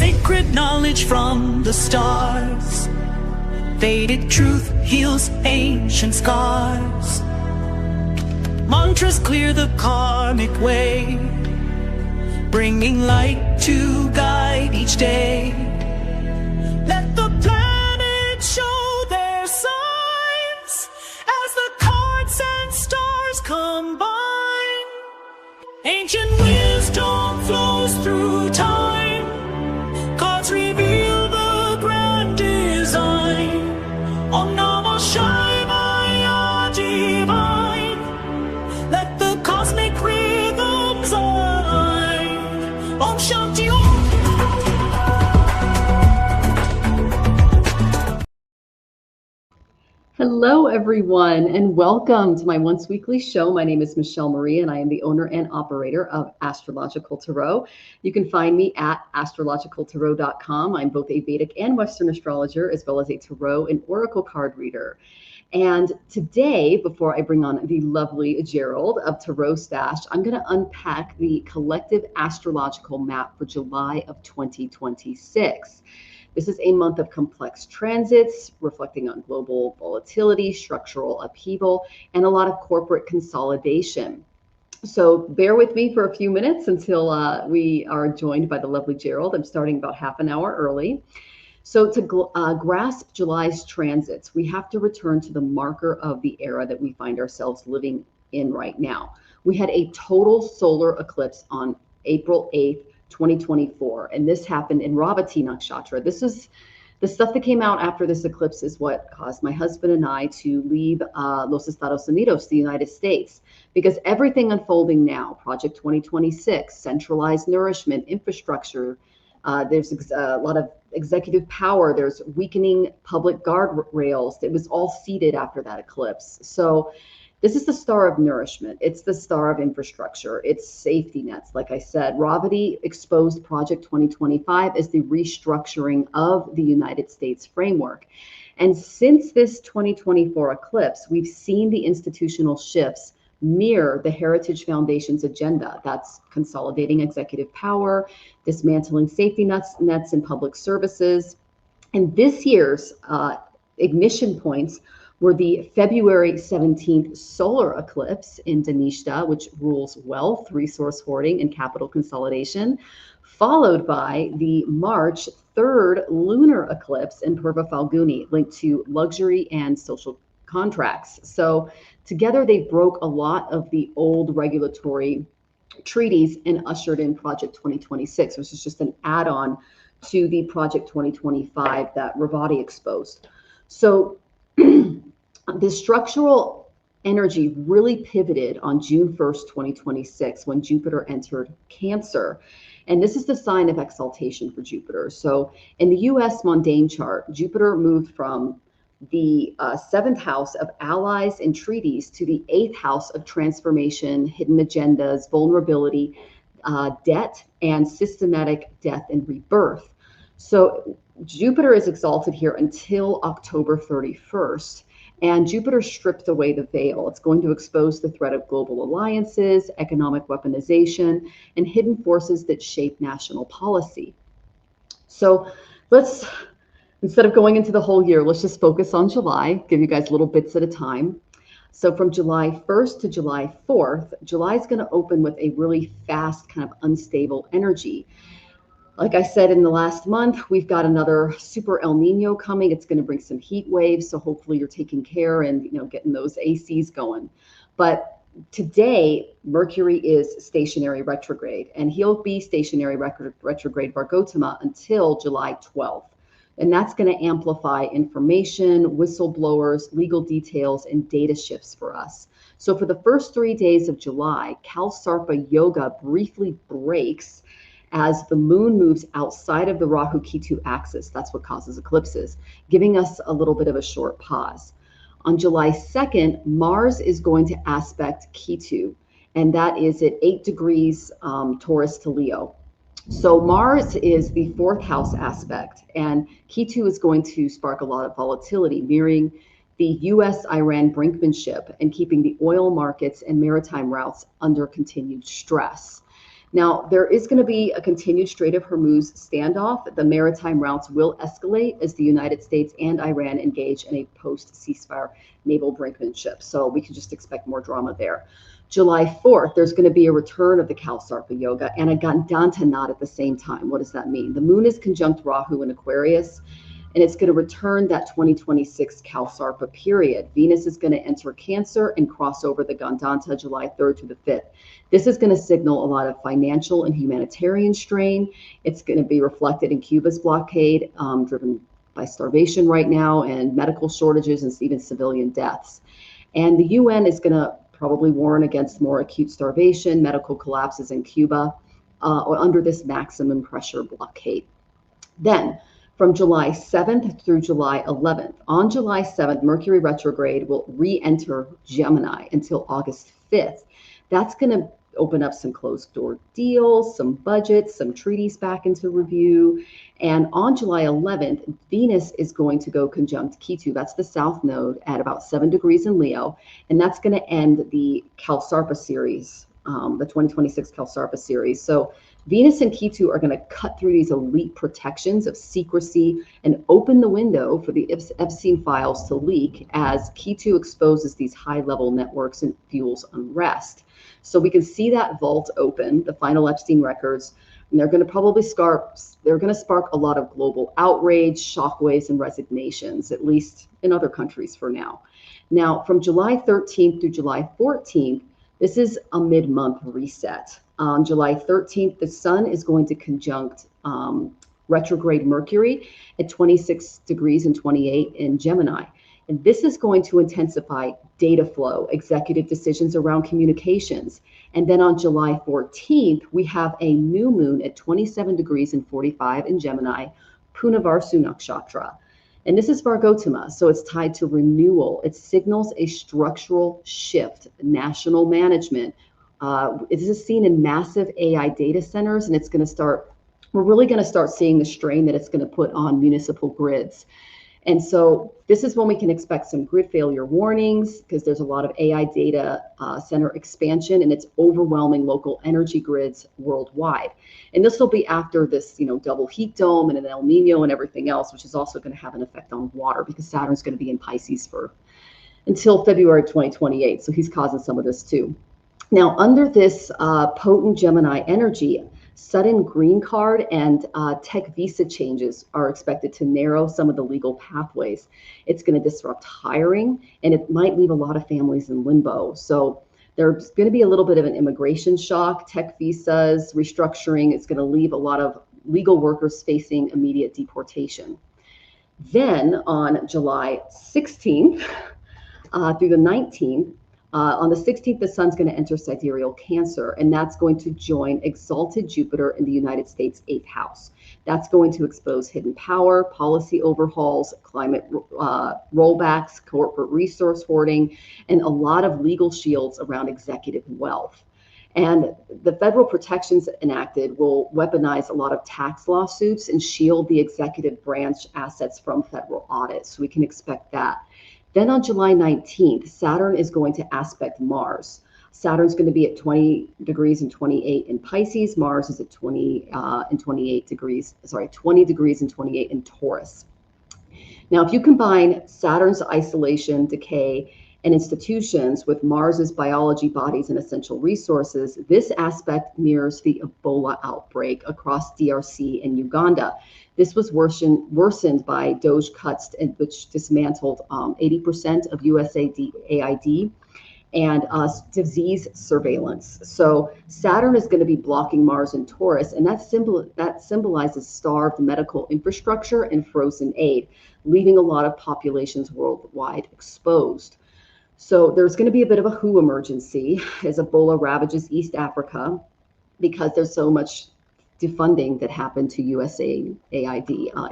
Sacred knowledge from the stars. Vedic truth heals ancient scars. Mantras clear the karmic way, bringing light to guide each day. Let the planets show their signs as the cards and stars combine. Ancient wisdom flows through time. Cards reveal the grand design. Om Namah Shivaya divine. Let the cosmic rhythms align. Om Shanti Om. Hello, everyone, and welcome to my once weekly show. My name is Michelle Marie, and I am the owner and operator of Astrological Tarot. You can find me at astrologicaltarot.com. I'm both a Vedic and Western astrologer, as well as a tarot and oracle card reader. And today, before I bring on the lovely Gerald of Tarot Stash, I'm going to unpack the collective astrological map for July of 2026. This is a month of complex transits, reflecting on global volatility, structural upheaval, and a lot of corporate consolidation. So bear with me for a few minutes until we are joined by the lovely Gerald. I'm starting about half an hour early. So to grasp July's transits, we have to return to the marker of the era that we find ourselves living in right now. We had a total solar eclipse on April 8th, 2024, and this happened in Ravati Nakshatra. This is the stuff that came out after this eclipse is what caused my husband and I to leave Los Estados Unidos, the United States, because everything unfolding now, Project 2026, centralized nourishment, infrastructure, there's a lot of executive power, there's weakening public guardrails. It was all seeded after that eclipse. So this is the star of nourishment. It's the star of infrastructure. It's safety nets. Like I said, Ravati exposed Project 2025 as the restructuring of the United States framework. And since this 2024 eclipse, we've seen the institutional shifts mirror the Heritage Foundation's agenda. That's consolidating executive power, dismantling safety nets in public services. And this year's ignition points were the February 17th solar eclipse in Dhanishta, which rules wealth, resource hoarding, and capital consolidation, followed by the March 3rd lunar eclipse in Purva Falguni, linked to luxury and social contracts. So together they broke a lot of the old regulatory treaties and ushered in Project 2026, which is just an add-on to the Project 2025 that Ravati exposed. So the structural energy really pivoted on June 1st, 2026, when Jupiter entered Cancer. And this is the sign of exaltation for Jupiter. So in the US mundane chart, Jupiter moved from the 7th house of allies and treaties to the 8th house of transformation, hidden agendas, vulnerability, debt, and systematic death and rebirth. So Jupiter is exalted here until October 31st. And Jupiter stripped away the veil. It's going to expose the threat of global alliances, economic weaponization, and hidden forces that shape national policy. So let's, instead of going into the whole year, let's just focus on July, give you guys little bits at a time. So from July 1st to July 4th, July is going to open with a really fast, kind of unstable energy. Like I said, in the last month, we've got another super El Nino coming. It's going to bring some heat waves. So hopefully you're taking care and, getting those ACs going. But today, Mercury is stationary retrograde, and he'll be stationary retrograde Vargotama until July 12th. And that's going to amplify information, whistleblowers, legal details, and data shifts for us. So for the first 3 days of July, Kalsarpa Yoga briefly breaks as the moon moves outside of the Rahu-Ketu axis. That's what causes eclipses, giving us a little bit of a short pause. On July 2nd, Mars is going to aspect Ketu, and that is at 8 degrees Taurus to Leo. So Mars is the 4th house aspect, and Ketu is going to spark a lot of volatility, mirroring the U.S.-Iran brinkmanship and keeping the oil markets and maritime routes under continued stress. Now, there is going to be a continued Strait of Hormuz standoff. The maritime routes will escalate as the United States and Iran engage in a post-ceasefire naval brinkmanship. So we can just expect more drama there. July 4th, there's going to be a return of the Kalsarpa Yoga and a Gandanta knot at the same time. What does that mean? The moon is conjunct Rahu in Aquarius, and it's going to return that 2026 Kalsarpa period. Venus is going to enter Cancer and cross over the Gandanta July 3rd to the 5th. This is going to signal a lot of financial and humanitarian strain. It's going to be reflected in Cuba's blockade, driven by starvation right now, and medical shortages and even civilian deaths. And the UN is going to probably warn against more acute starvation, medical collapses in Cuba, or under this maximum pressure blockade. Then, from July 7th through July 11th. On July 7th, Mercury retrograde will re-enter Gemini until August 5th. That's going to open up some closed door deals, some budgets, some treaties back into review. And on July 11th, Venus is going to go conjunct Ketu. That's the south node at about 7 degrees in Leo. And that's going to end the Kalsarpa series, the 2026 Kalsarpa series. So Venus and Ketu are going to cut through these elite protections of secrecy and open the window for the Epstein files to leak as Ketu exposes these high-level networks and fuels unrest. So we can see that vault open, the final Epstein records, and they're going to probably spark a lot of global outrage, shockwaves, and resignations, at least in other countries for now. Now, from July 13th through July 14th, this is a mid-month reset. On July 13th, the sun is going to conjunct retrograde Mercury at 26 degrees and 28 in Gemini. And this is going to intensify data flow, executive decisions around communications. And then on July 14th, we have a new moon at 27 degrees and 45 in Gemini, Punavarsu Nakshatra. And this is Vargotama, so it's tied to renewal. It signals a structural shift, national management. This is seen in massive AI data centers, and it's going to start, we're really going to start seeing the strain that it's going to put on municipal grids. And so this is when we can expect some grid failure warnings, because there's a lot of AI data center expansion, and it's overwhelming local energy grids worldwide. And this will be after this, double heat dome and an El Nino and everything else, which is also going to have an effect on water, because Saturn's going to be in Pisces until February 2028. So he's causing some of this too. Now, under this potent Gemini energy, sudden green card and tech visa changes are expected to narrow some of the legal pathways. It's going to disrupt hiring, and it might leave a lot of families in limbo. So there's going to be a little bit of an immigration shock, tech visas, restructuring. It's going to leave a lot of legal workers facing immediate deportation. Then on July 16th through the 19th, on the 16th, the sun's going to enter Sidereal Cancer, and that's going to join exalted Jupiter in the United States' 8th house. That's going to expose hidden power, policy overhauls, climate rollbacks, corporate resource hoarding, and a lot of legal shields around executive wealth. And the federal protections enacted will weaponize a lot of tax lawsuits and shield the executive branch assets from federal audits. So we can expect that. Then on July 19th, Saturn is going to aspect Mars. Saturn's going to be at 20 degrees and 28 in Pisces. Mars is at 20 degrees and 28 in Taurus. Now, if you combine Saturn's isolation, decay, and institutions with Mars's biology, bodies, and essential resources, this aspect mirrors the Ebola outbreak across DRC and Uganda. This was worsened by Doge cuts, which dismantled 80% of USAID and disease surveillance. So Saturn is going to be blocking Mars and Taurus, and that symbolizes starved medical infrastructure and frozen aid, leaving a lot of populations worldwide exposed. So there's going to be a bit of a WHO emergency as Ebola ravages East Africa, because there's so much defunding that happened to USAID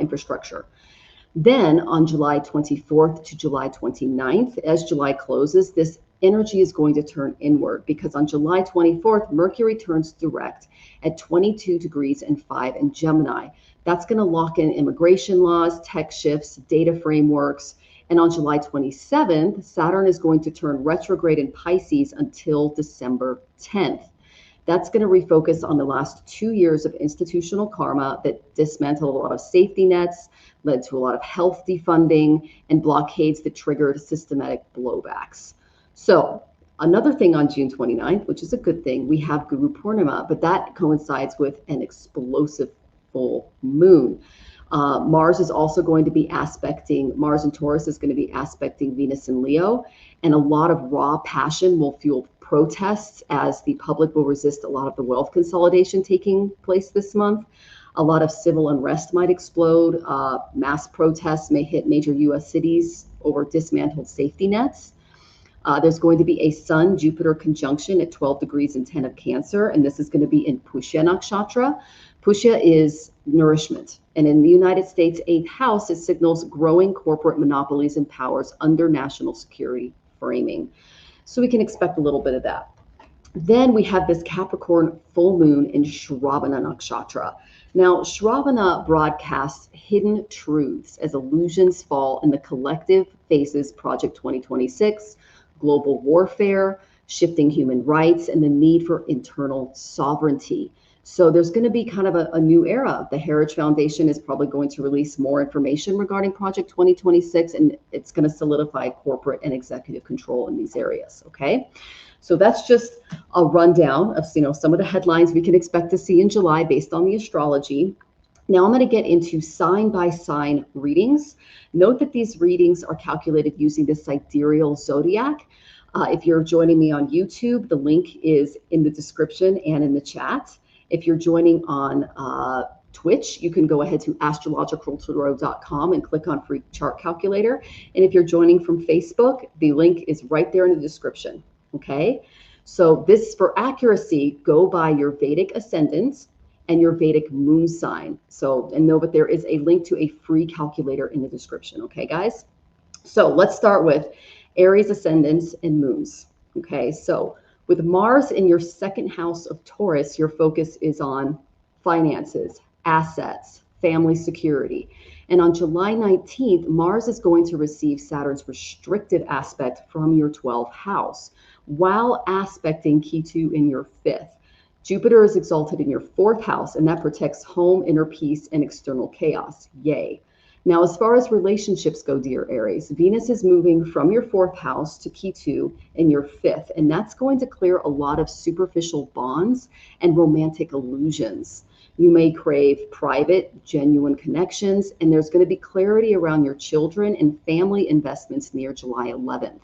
infrastructure. Then on July 24th to July 29th, as July closes, this energy is going to turn inward, because on July 24th, Mercury turns direct at 22 degrees and 5 in Gemini. That's going to lock in immigration laws, tech shifts, data frameworks. And on July 27th, Saturn is going to turn retrograde in Pisces until December 10th. That's going to refocus on the last 2 years of institutional karma that dismantled a lot of safety nets, led to a lot of health defunding, and blockades that triggered systematic blowbacks. So another thing on June 29th, which is a good thing, we have Guru Purnima, but that coincides with an explosive full moon. Mars is also going to be aspecting, Mars and Taurus is going to be aspecting Venus and Leo, and a lot of raw passion will fuel protests as the public will resist a lot of the wealth consolidation taking place this month. A lot of civil unrest might explode. Mass protests may hit major U.S. cities over dismantled safety nets. There's going to be a Sun-Jupiter conjunction at 12 degrees and 10 of Cancer, and this is going to be in Pushya Nakshatra. Pushya is nourishment, and in the United States' 8th house, it signals growing corporate monopolies and powers under national security framing. So we can expect a little bit of that. Then we have this Capricorn full moon in Shravana Nakshatra. Now, Shravana broadcasts hidden truths as illusions fall in the collective faces Project 2026, global warfare, shifting human rights, and the need for internal sovereignty. So there's going to be kind of a new era. The Heritage Foundation is probably going to release more information regarding Project 2026, and it's going to solidify corporate and executive control in these areas. Okay, so that's just a rundown of some of the headlines we can expect to see in July based on the astrology. Now I'm going to get into sign by sign readings. Note that these readings are calculated using the sidereal zodiac. If you're joining me on YouTube, the link is in the description and in the chat. If you're joining on Twitch, you can go ahead to astrologicaltarot.com and click on free chart calculator. And if you're joining from Facebook, the link is right there in the description. Okay, so this, for accuracy, go by your Vedic ascendant and your Vedic moon sign. So, and know that there is a link to a free calculator in the description. Okay, guys. So let's start with Aries ascendants and moons. Okay, so with Mars in your 2nd house of Taurus, your focus is on finances, assets, family security. And on July 19th, Mars is going to receive Saturn's restricted aspect from your 12th house, while aspecting Ketu in your 5th. Jupiter is exalted in your 4th house, and that protects home, inner peace, and external chaos. Yay. Now, as far as relationships go, dear Aries, Venus is moving from your 4th house to Ketu in your 5th, and that's going to clear a lot of superficial bonds and romantic illusions. You may crave private, genuine connections, and there's going to be clarity around your children and family investments near July 11th.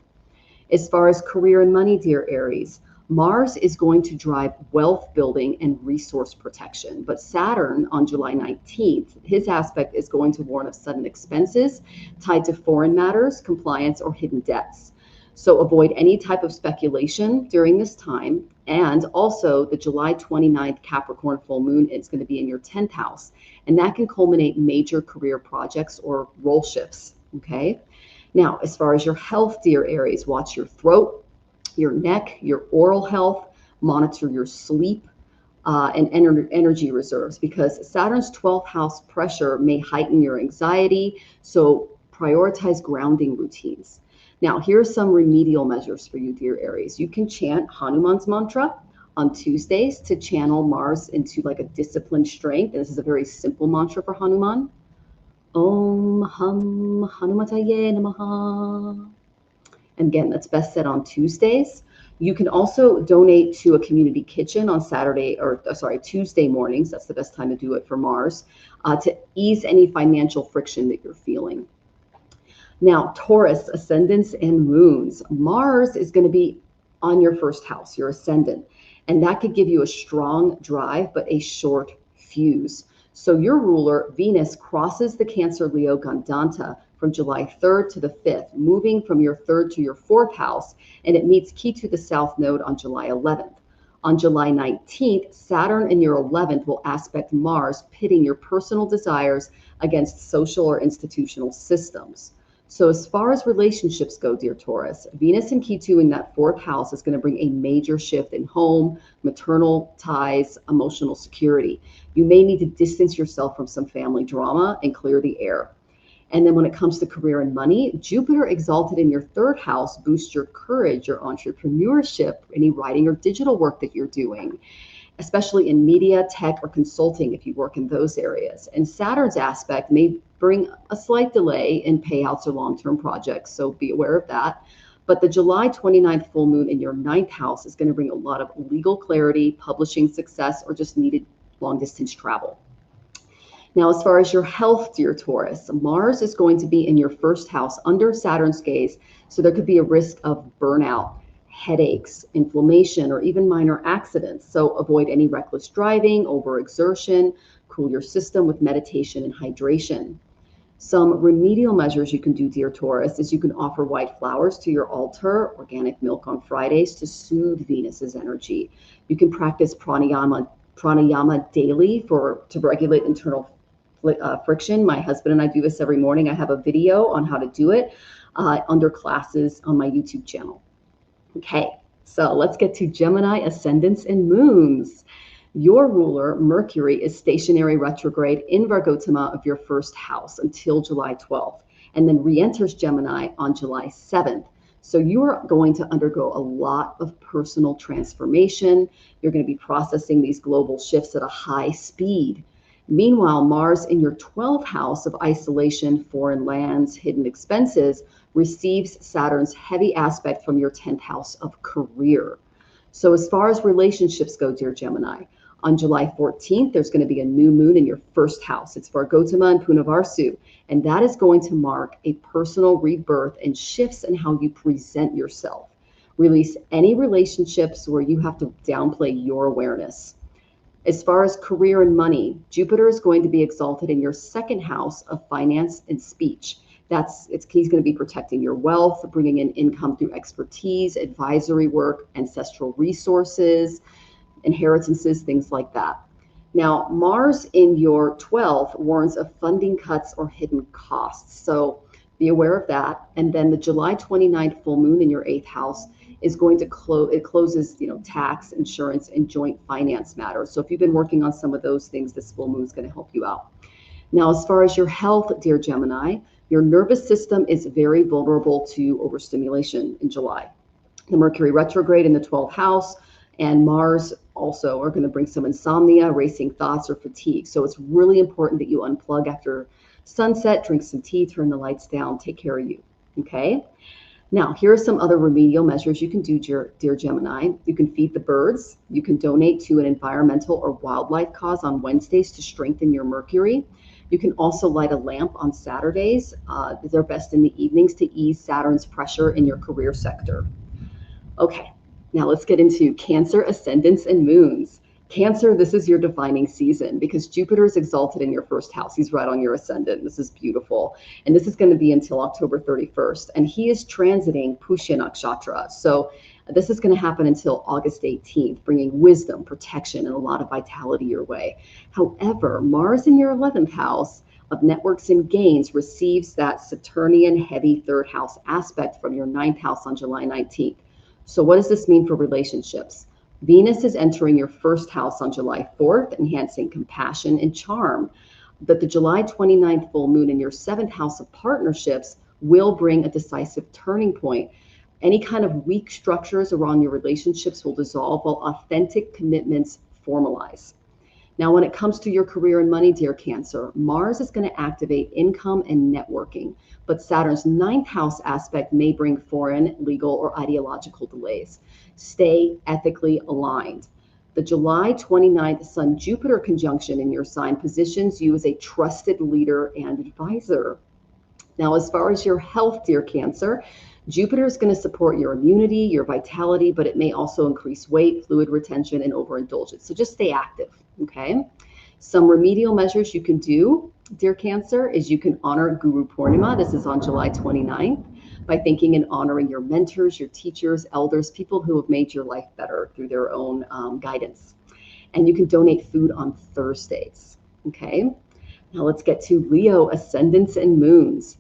As far as career and money, dear Aries, Mars is going to drive wealth building and resource protection, but Saturn on July 19th, his aspect is going to warn of sudden expenses tied to foreign matters, compliance, or hidden debts. So avoid any type of speculation during this time. And also the July 29th Capricorn full moon is going to be in your 10th house, and that can culminate major career projects or role shifts. Okay. Now, as far as your health, dear Aries, watch your throat, your neck, your oral health, monitor your sleep and energy reserves, because Saturn's 12th house pressure may heighten your anxiety. So prioritize grounding routines. Now, here are some remedial measures for you, dear Aries. You can chant Hanuman's mantra on Tuesdays to channel Mars into like a disciplined strength. And this is a very simple mantra for Hanuman. Om Ham Hanumataye Namaha. And again, that's best said on Tuesdays. You can also donate to a community kitchen on Tuesday mornings. That's the best time to do it for Mars, to ease any financial friction that you're feeling. Now, Taurus, ascendants and moons. Mars is going to be on your 1st house, your ascendant, and that could give you a strong drive, but a short fuse. So your ruler, Venus, crosses the Cancer-Leo Gandanta from July 3rd to the 5th, moving from your 3rd to your 4th house, and it meets Ketu, the South Node, on July 11th. On July 19th, Saturn in your 11th will aspect Mars, pitting your personal desires against social or institutional systems. So as far as relationships go, dear Taurus, Venus and Ketu in that 4th house is going to bring a major shift in home, maternal ties, emotional security. You may need to distance yourself from some family drama and clear the air. And then when it comes to career and money, Jupiter exalted in your 3rd house boosts your courage, your entrepreneurship, any writing or digital work that you're doing. especially in media, tech, or consulting if you work in those areas. And Saturn's aspect may bring a slight delay in payouts or long-term projects, so be aware of that. But the July 29th full moon in your 9th house is going to bring a lot of legal clarity, publishing success, or just needed long-distance travel. Now, as far as your health, dear Taurus, Mars is going to be in your 1st house under Saturn's gaze, so there could be a risk of burnout, headaches, inflammation, or even minor accidents. So avoid any reckless driving, overexertion, cool your system with meditation and hydration. Some remedial measures you can do, dear Taurus, is you can offer white flowers to your altar, organic milk on Fridays to soothe Venus's energy. You can practice pranayama daily to regulate internal friction. My husband and I do this every morning. I have a video on how to do it under classes on my YouTube channel. Okay, so let's get to Gemini ascendants and moons. Your ruler, Mercury, is stationary retrograde in Virgotama of your 1st house until July 12th, and then re-enters Gemini on July 7th. So you are going to undergo a lot of personal transformation. You're going to be processing these global shifts at a high speed. Meanwhile, Mars in your 12th house of isolation, foreign lands, hidden expenses, receives Saturn's heavy aspect from your 10th house of career. So as far as relationships go, dear Gemini, on July 14th, there's going to be a new moon in your 1st house. It's Virgotama and Punavarsu, and that is going to mark a personal rebirth and shifts in how you present yourself. Release any relationships where you have to downplay your awareness. As far as career and money, Jupiter is going to be exalted in your 2nd house of finance and speech. He's going to be protecting your wealth, bringing in income through expertise, advisory work, ancestral resources, inheritances, things like that. Now, Mars in your 12th warns of funding cuts or hidden costs. So be aware of that. And then the July 29th full moon in your 8th house is going to closes, tax, insurance, and joint finance matters. So if you've been working on some of those things, this full moon is going to help you out. Now, as far as your health, dear Gemini, your nervous system is very vulnerable to overstimulation in July. The Mercury retrograde in the 12th house and Mars also are going to bring some insomnia, racing thoughts, or fatigue. So it's really important that you unplug after sunset, drink some tea, turn the lights down, take care of you, okay? Now, here are some other remedial measures you can do, dear Gemini. You can feed the birds. You can donate to an environmental or wildlife cause on Wednesdays to strengthen your Mercury. You can also light a lamp on Saturdays. They're best in the evenings to ease Saturn's pressure in your career sector. Okay, now let's get into Cancer ascendants and moons. Cancer, this is your defining season because Jupiter is exalted in your 1st house. He's right on your ascendant. This is beautiful. And this is going to be until October 31st. And he is transiting Pushya Nakshatra. So this is going to happen until August 18th, bringing wisdom, protection, and a lot of vitality your way. However, Mars in your 11th house of networks and gains receives that Saturnian heavy 3rd house aspect from your 9th house on July 19th. So what does this mean for relationships? Venus is entering your 1st house on July 4th, enhancing compassion and charm. But the July 29th full moon in your 7th house of partnerships will bring a decisive turning point. Any kind of weak structures around your relationships will dissolve while authentic commitments formalize. Now, when it comes to your career and money, dear Cancer, Mars is going to activate income and networking, but Saturn's 9th house aspect may bring foreign, legal, or ideological delays. Stay ethically aligned. The July 29th Sun-Jupiter conjunction in your sign positions you as a trusted leader and advisor. Now, as far as your health, dear Cancer, Jupiter is going to support your immunity, your vitality, but it may also increase weight, fluid retention, and overindulgence. So just stay active, okay? Some remedial measures you can do, dear Cancer, is you can honor Guru Purnima. This is on July 29th by thanking and honoring your mentors, your teachers, elders, people who have made your life better through their own guidance. And you can donate food on Thursdays, okay? Now let's get to Leo ascendants and moons.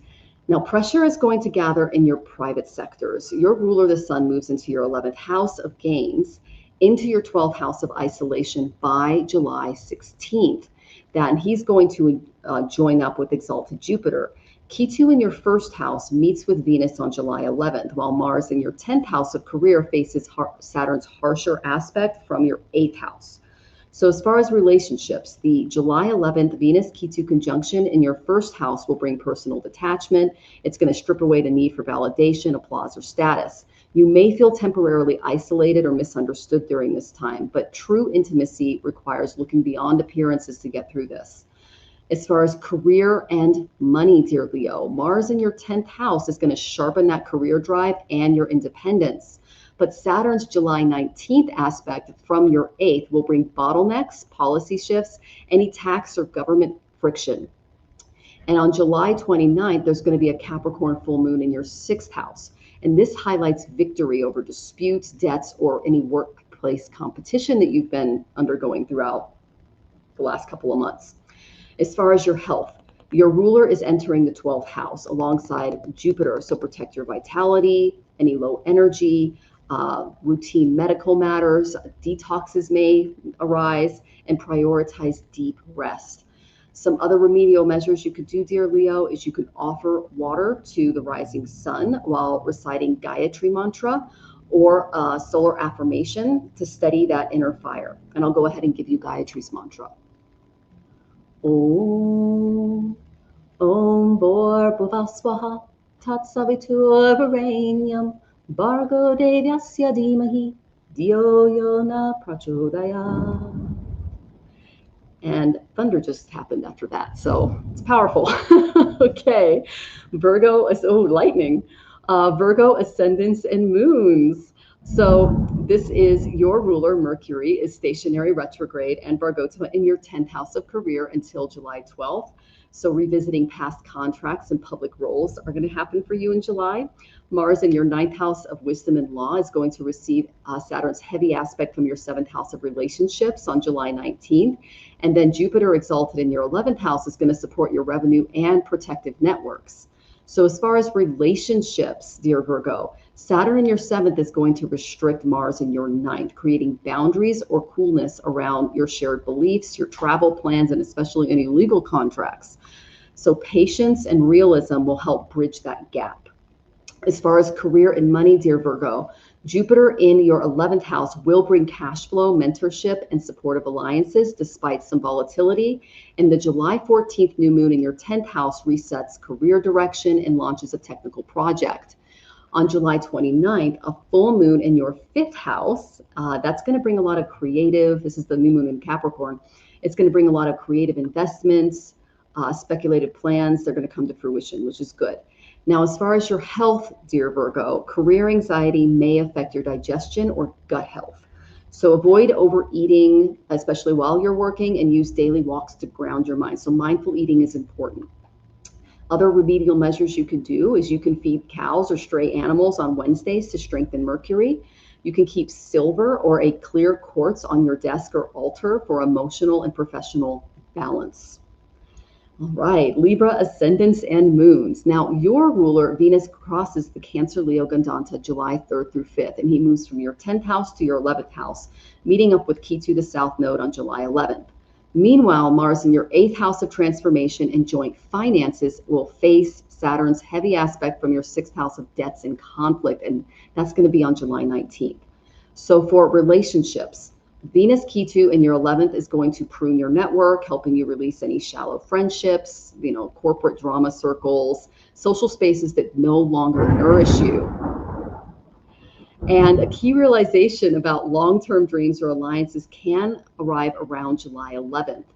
Now, pressure is going to gather in your private sectors. Your ruler, the sun, moves into your 11th house of gains, into your 12th house of isolation by July 16th. And he's going to join up with exalted Jupiter. Ketu in your 1st house meets with Venus on July 11th, while Mars in your 10th house of career faces Saturn's harsher aspect from your 8th house. So as far as relationships, the July 11th Venus Ketu conjunction in your first house will bring personal detachment. It's going to strip away the need for validation, applause, or status. You may feel temporarily isolated or misunderstood during this time, but true intimacy requires looking beyond appearances to get through this. As far as career and money, dear Leo, Mars in your 10th house is going to sharpen that career drive and your independence. But Saturn's July 19th aspect from your 8th will bring bottlenecks, policy shifts, any tax or government friction. And on July 29th, there's going to be a Capricorn full moon in your 6th house. And this highlights victory over disputes, debts, or any workplace competition that you've been undergoing throughout the last couple of months. As far as your health, your ruler is entering the 12th house alongside Jupiter. So protect your vitality, any low energy, routine medical matters, detoxes may arise, and prioritize deep rest. Some other remedial measures you could do, dear Leo, is you could offer water to the rising sun while reciting Gayatri mantra or a solar affirmation to steady that inner fire. And I'll go ahead and give you Gayatri's mantra. Om Bhur Swaha Tat Savitur Varenyam Bhargo Devyasya Dhimahi Dhyo Yo Na Prachodayat. And thunder just happened after that, so it's powerful. Okay, Virgo is lightning. Virgo ascendants and moons. So this is your ruler, Mercury, is stationary retrograde and Virgo in your 10th house of career until July 12th. So revisiting past contracts and public roles are going to happen for you in July. Mars in your 9th house of wisdom and law is going to receive Saturn's heavy aspect from your 7th house of relationships on July 19th. And then Jupiter exalted in your 11th house is going to support your revenue and protective networks. So as far as relationships, dear Virgo, Saturn in your 7th is going to restrict Mars in your 9th, creating boundaries or coolness around your shared beliefs, your travel plans, and especially any legal contracts. So patience and realism will help bridge that gap. As far as career and money, dear Virgo, Jupiter in your 11th house will bring cash flow, mentorship, and supportive alliances despite some volatility. And the July 14th new moon in your 10th house resets career direction and launches a technical project. On July 29th, a full moon in your 5th house, that's going to bring a lot of creative, this is the new moon in Capricorn, it's going to bring a lot of creative investments, speculative plans, they're going to come to fruition, which is good. Now, as far as your health, dear Virgo, career anxiety may affect your digestion or gut health. So avoid overeating, especially while you're working, and use daily walks to ground your mind. So mindful eating is important. Other remedial measures you can do is you can feed cows or stray animals on Wednesdays to strengthen Mercury. You can keep silver or a clear quartz on your desk or altar for emotional and professional balance. All right, Libra ascendants and moons. Now, your ruler, Venus, crosses the Cancer Leo Gandanta July 3rd through 5th, and he moves from your 10th house to your 11th house, meeting up with Ketu, the South Node, on July 11th. Meanwhile, Mars in your 8th house of transformation and joint finances will face Saturn's heavy aspect from your 6th house of debts and conflict, and that's going to be on July 19th. So for relationships, Venus Ketu in your 11th is going to prune your network, helping you release any shallow friendships, corporate drama circles, social spaces that no longer nourish you. And a key realization about long-term dreams or alliances can arrive around July 11th.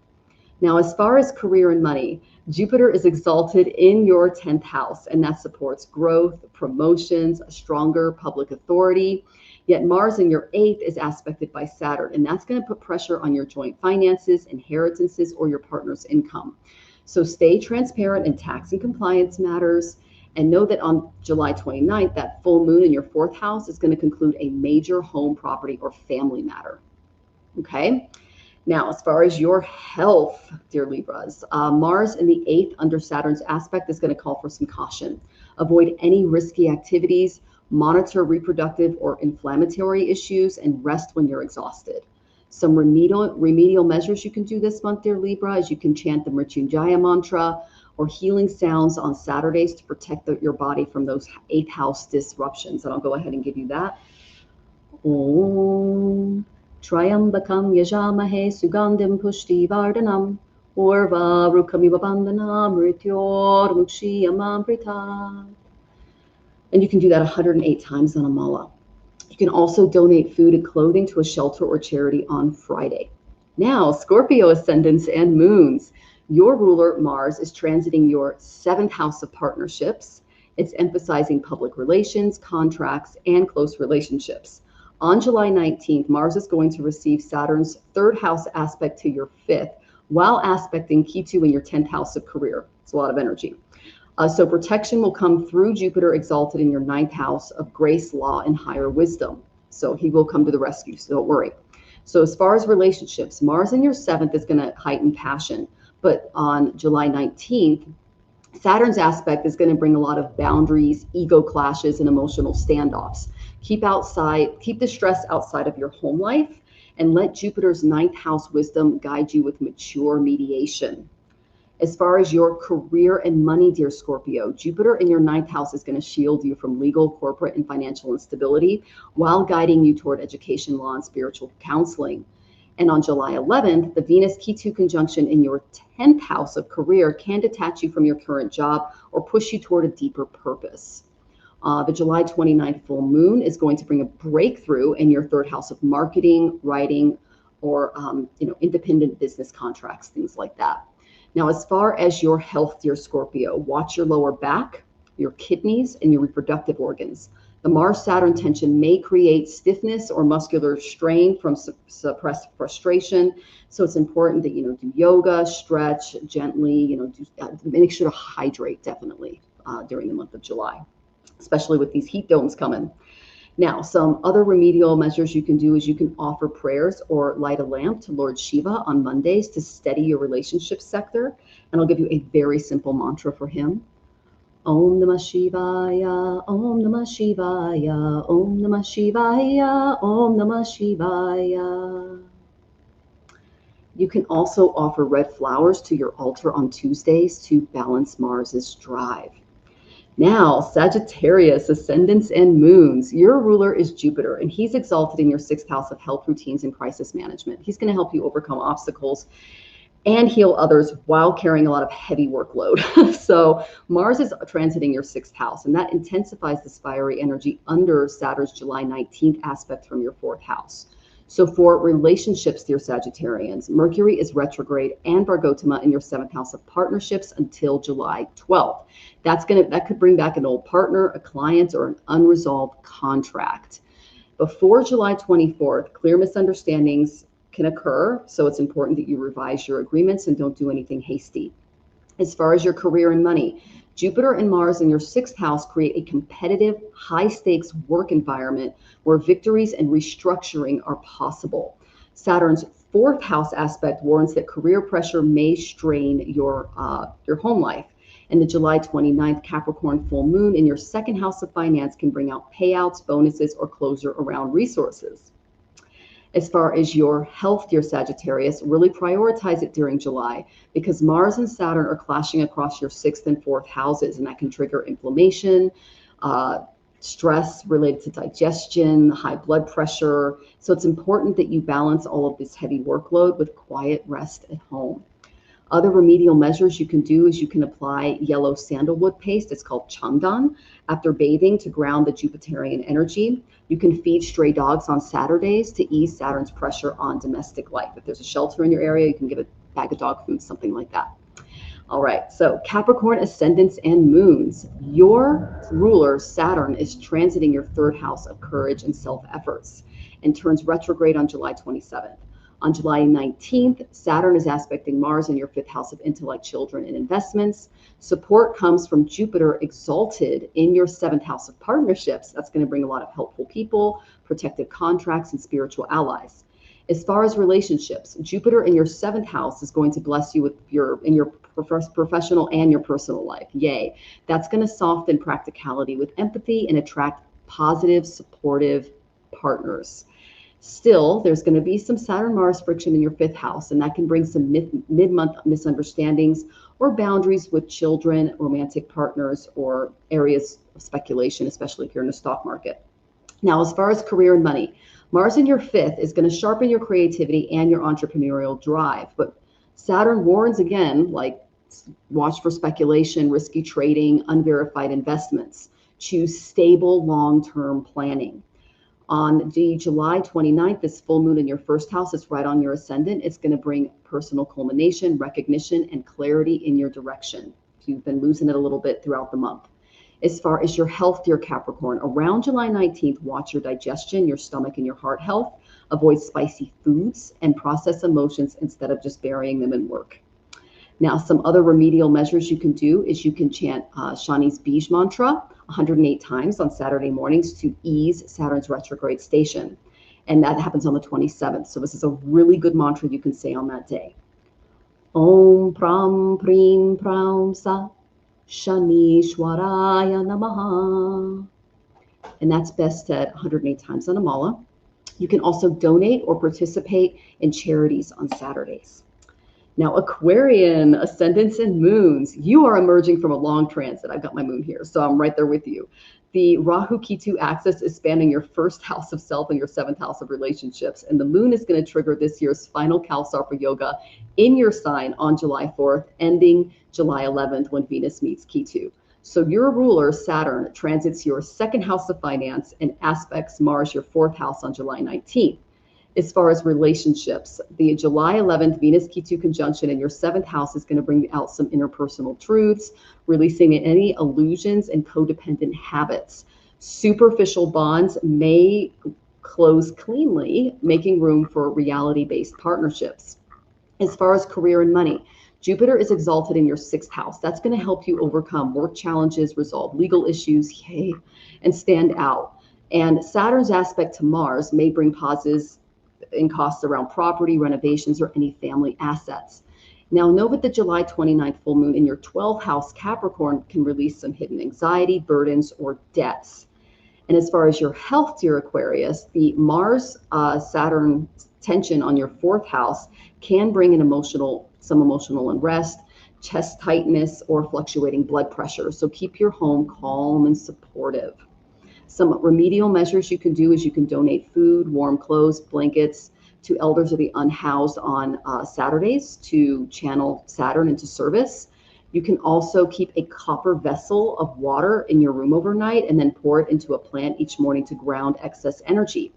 Now, as far as career and money, Jupiter is exalted in your 10th house, and that supports growth, promotions, a stronger public authority. Yet Mars in your 8th is aspected by Saturn, and that's going to put pressure on your joint finances, inheritances, or your partner's income. So stay transparent in tax and compliance matters, and know that on July 29th, that full moon in your 4th house is going to conclude a major home, property, or family matter. Okay? Now, as far as your health, dear Libras, Mars in the 8th under Saturn's aspect is going to call for some caution. Avoid any risky activities, monitor reproductive or inflammatory issues, and rest when you're exhausted. Some remedial measures you can do this month, dear Libra, is you can chant the Mrityunjaya mantra or healing sounds on Saturdays to protect your body from those 8th house disruptions. And I'll go ahead and give you that. Om Triambakam yajamahe sugandhim pushti vardhanam Urva rukamiva bandhanam mrityor mukshiyamamrita. And you can do that 108 times on a mala. You can also donate food and clothing to a shelter or charity on Friday. Now, Scorpio ascendants and moons. Your ruler, Mars, is transiting your 7th house of partnerships. It's emphasizing public relations, contracts, and close relationships. On July 19th, Mars is going to receive Saturn's 3rd house aspect to your 5th, while aspecting Ketu in your 10th house of career. It's a lot of energy. So protection will come through Jupiter exalted in your 9th house of grace, law, and higher wisdom. So he will come to the rescue, so don't worry. So as far as relationships, Mars in your 7th is going to heighten passion. But on July 19th, Saturn's aspect is going to bring a lot of boundaries, ego clashes, and emotional standoffs. Keep the stress outside of your home life, and let Jupiter's 9th house wisdom guide you with mature mediation. As far as your career and money, dear Scorpio, Jupiter in your 9th house is going to shield you from legal, corporate, and financial instability while guiding you toward education, law, and spiritual counseling. And on July 11th, the Venus-Ketu conjunction in your 10th house of career can detach you from your current job or push you toward a deeper purpose. The July 29th full moon is going to bring a breakthrough in your 3rd house of marketing, writing, or independent business contracts, things like that. Now, as far as your health, dear Scorpio, watch your lower back, your kidneys, and your reproductive organs. The Mars-Saturn tension may create stiffness or muscular strain from suppressed frustration. So it's important that, do yoga, stretch gently, make sure to hydrate definitely during the month of July, especially with these heat domes coming. Now, some other remedial measures you can do is you can offer prayers or light a lamp to Lord Shiva on Mondays to steady your relationship sector. And I'll give you a very simple mantra for him. Om Namah Shivaya, Om Namah Shivaya, Om Namah Shivaya, Om Namah Shivaya. You can also offer red flowers to your altar on Tuesdays to balance Mars's drive. Now, Sagittarius, ascendants and moons. Your ruler is Jupiter, and he's exalted in your 6th house of health routines and crisis management. He's going to help you overcome obstacles and heal others while carrying a lot of heavy workload. So Mars is transiting your 6th house, and that intensifies the fiery energy under Saturn's July 19th aspect from your 4th house. So for relationships, dear Sagittarians, Mercury is retrograde and Vargotama in your 7th house of partnerships until July 12th. That could bring back an old partner, a client, or an unresolved contract. Before July 24th, clear misunderstandings can occur, so it's important that you revise your agreements and don't do anything hasty. As far as your career and money, Jupiter and Mars in your 6th house create a competitive, high-stakes work environment where victories and restructuring are possible. Saturn's 4th house aspect warns that career pressure may strain your home life. And the July 29th Capricorn full moon in your 2nd house of finance can bring out payouts, bonuses, or closure around resources. As far as your health, dear Sagittarius, really prioritize it during July because Mars and Saturn are clashing across your 6th and 4th houses, and that can trigger inflammation, stress related to digestion, high blood pressure. So it's important that you balance all of this heavy workload with quiet rest at home. Other remedial measures you can do is you can apply yellow sandalwood paste. It's called chandan after bathing to ground the Jupiterian energy. You can feed stray dogs on Saturdays to ease Saturn's pressure on domestic life. If there's a shelter in your area, you can give a bag of dog food, something like that. All right, so Capricorn ascendants and moons. Your ruler, Saturn, is transiting your 3rd house of courage and self-efforts and turns retrograde on July 27th. On July 19th, Saturn is aspecting Mars in your 5th house of intellect, children, and investments. Support comes from Jupiter exalted in your 7th house of partnerships. That's going to bring a lot of helpful people, protected contracts, and spiritual allies. As far as relationships, Jupiter in your 7th house is going to bless you with in your professional and your personal life. Yay. That's going to soften practicality with empathy and attract positive, supportive partners. Still, there's going to be some Saturn-Mars friction in your 5th house, and that can bring some mid-month misunderstandings or boundaries with children, romantic partners, or areas of speculation, especially if you're in the stock market. Now, as far as career and money, Mars in your fifth is going to sharpen your creativity and your entrepreneurial drive. But Saturn warns again, like watch for speculation, risky trading, unverified investments. Choose stable long-term planning. On the July 29th, this full moon in your first house is right on your ascendant. It's going to bring personal culmination, recognition, and clarity in your direction. You've been losing it a little bit throughout the month. As far as your health, dear Capricorn, around July 19th, watch your digestion, your stomach, and your heart health. Avoid spicy foods and process emotions instead of just burying them in work. Now, some other remedial measures you can do is you can chant Shani's Bij mantra 108 times on Saturday mornings to ease Saturn's retrograde station. And that happens on the 27th. So this is a really good mantra you can say on that day. Om Pram Prim Pram Sa Shanishwaraya Namaha. And that's best said 108 times on a mala. You can also donate or participate in charities on Saturdays. Now, Aquarian, ascendants and moons, you are emerging from a long transit. I've got my moon here, so I'm right there with you. The Rahu-Ketu axis is spanning your first house of self and your seventh house of relationships. And the moon is going to trigger this year's final Kalsarpa Yoga in your sign on July 4th, ending July 11th when Venus meets Ketu. So your ruler, Saturn, transits your second house of finance and aspects Mars, your fourth house, on July 19th. As far as relationships, the July 11th Venus-Ketu conjunction in your seventh house is going to bring out some interpersonal truths, releasing any illusions and codependent habits. Superficial bonds may close cleanly, making room for reality-based partnerships. As far as career and money, Jupiter is exalted in your sixth house. That's going to help you overcome work challenges, resolve legal issues, and stand out. And Saturn's aspect to Mars may bring pauses in costs around property, renovations, or any family assets. Now, know that the July 29th full moon in your 12th house, Capricorn, can release some hidden anxiety, burdens, or debts. And as far as your health, dear Aquarius, the Mars-Saturn tension on your fourth house can bring some emotional unrest, chest tightness, or fluctuating blood pressure. So keep your home calm and supportive. Some remedial measures you can do is you can donate food, warm clothes, blankets to elders of the unhoused on Saturdays to channel Saturn into service. You can also keep a copper vessel of water in your room overnight and then pour it into a plant each morning to ground excess energy.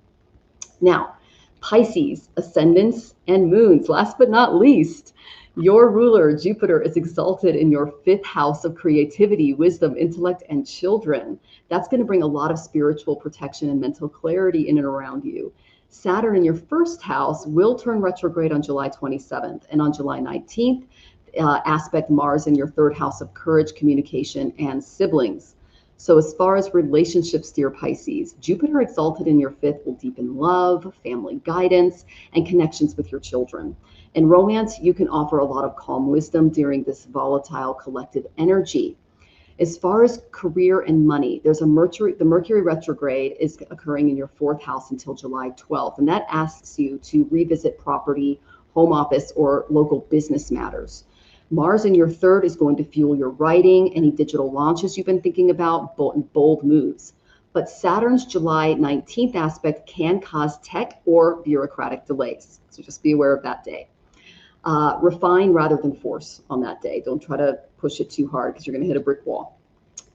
Now, Pisces, ascendants and moons, last but not least, your ruler, Jupiter, is exalted in your fifth house of creativity, wisdom, intellect, and children. That's going to bring a lot of spiritual protection and mental clarity in and around you. Saturn in your first house will turn retrograde on July 27th. And on July 19th, aspect Mars in your third house of courage, communication, and siblings. So as far as relationships, dear Pisces, Jupiter exalted in your fifth will deepen love, family guidance, and connections with your children. In romance, you can offer a lot of calm wisdom during this volatile collective energy. As far as career and money, the Mercury retrograde is occurring in your fourth house until July 12th, and that asks you to revisit property, home office, or local business matters. Mars in your third is going to fuel your writing, any digital launches you've been thinking about, bold moves. But Saturn's July 19th aspect can cause tech or bureaucratic delays. So just be aware of that day. Refine rather than force on that day. Don't try to push it too hard because you're going to hit a brick wall.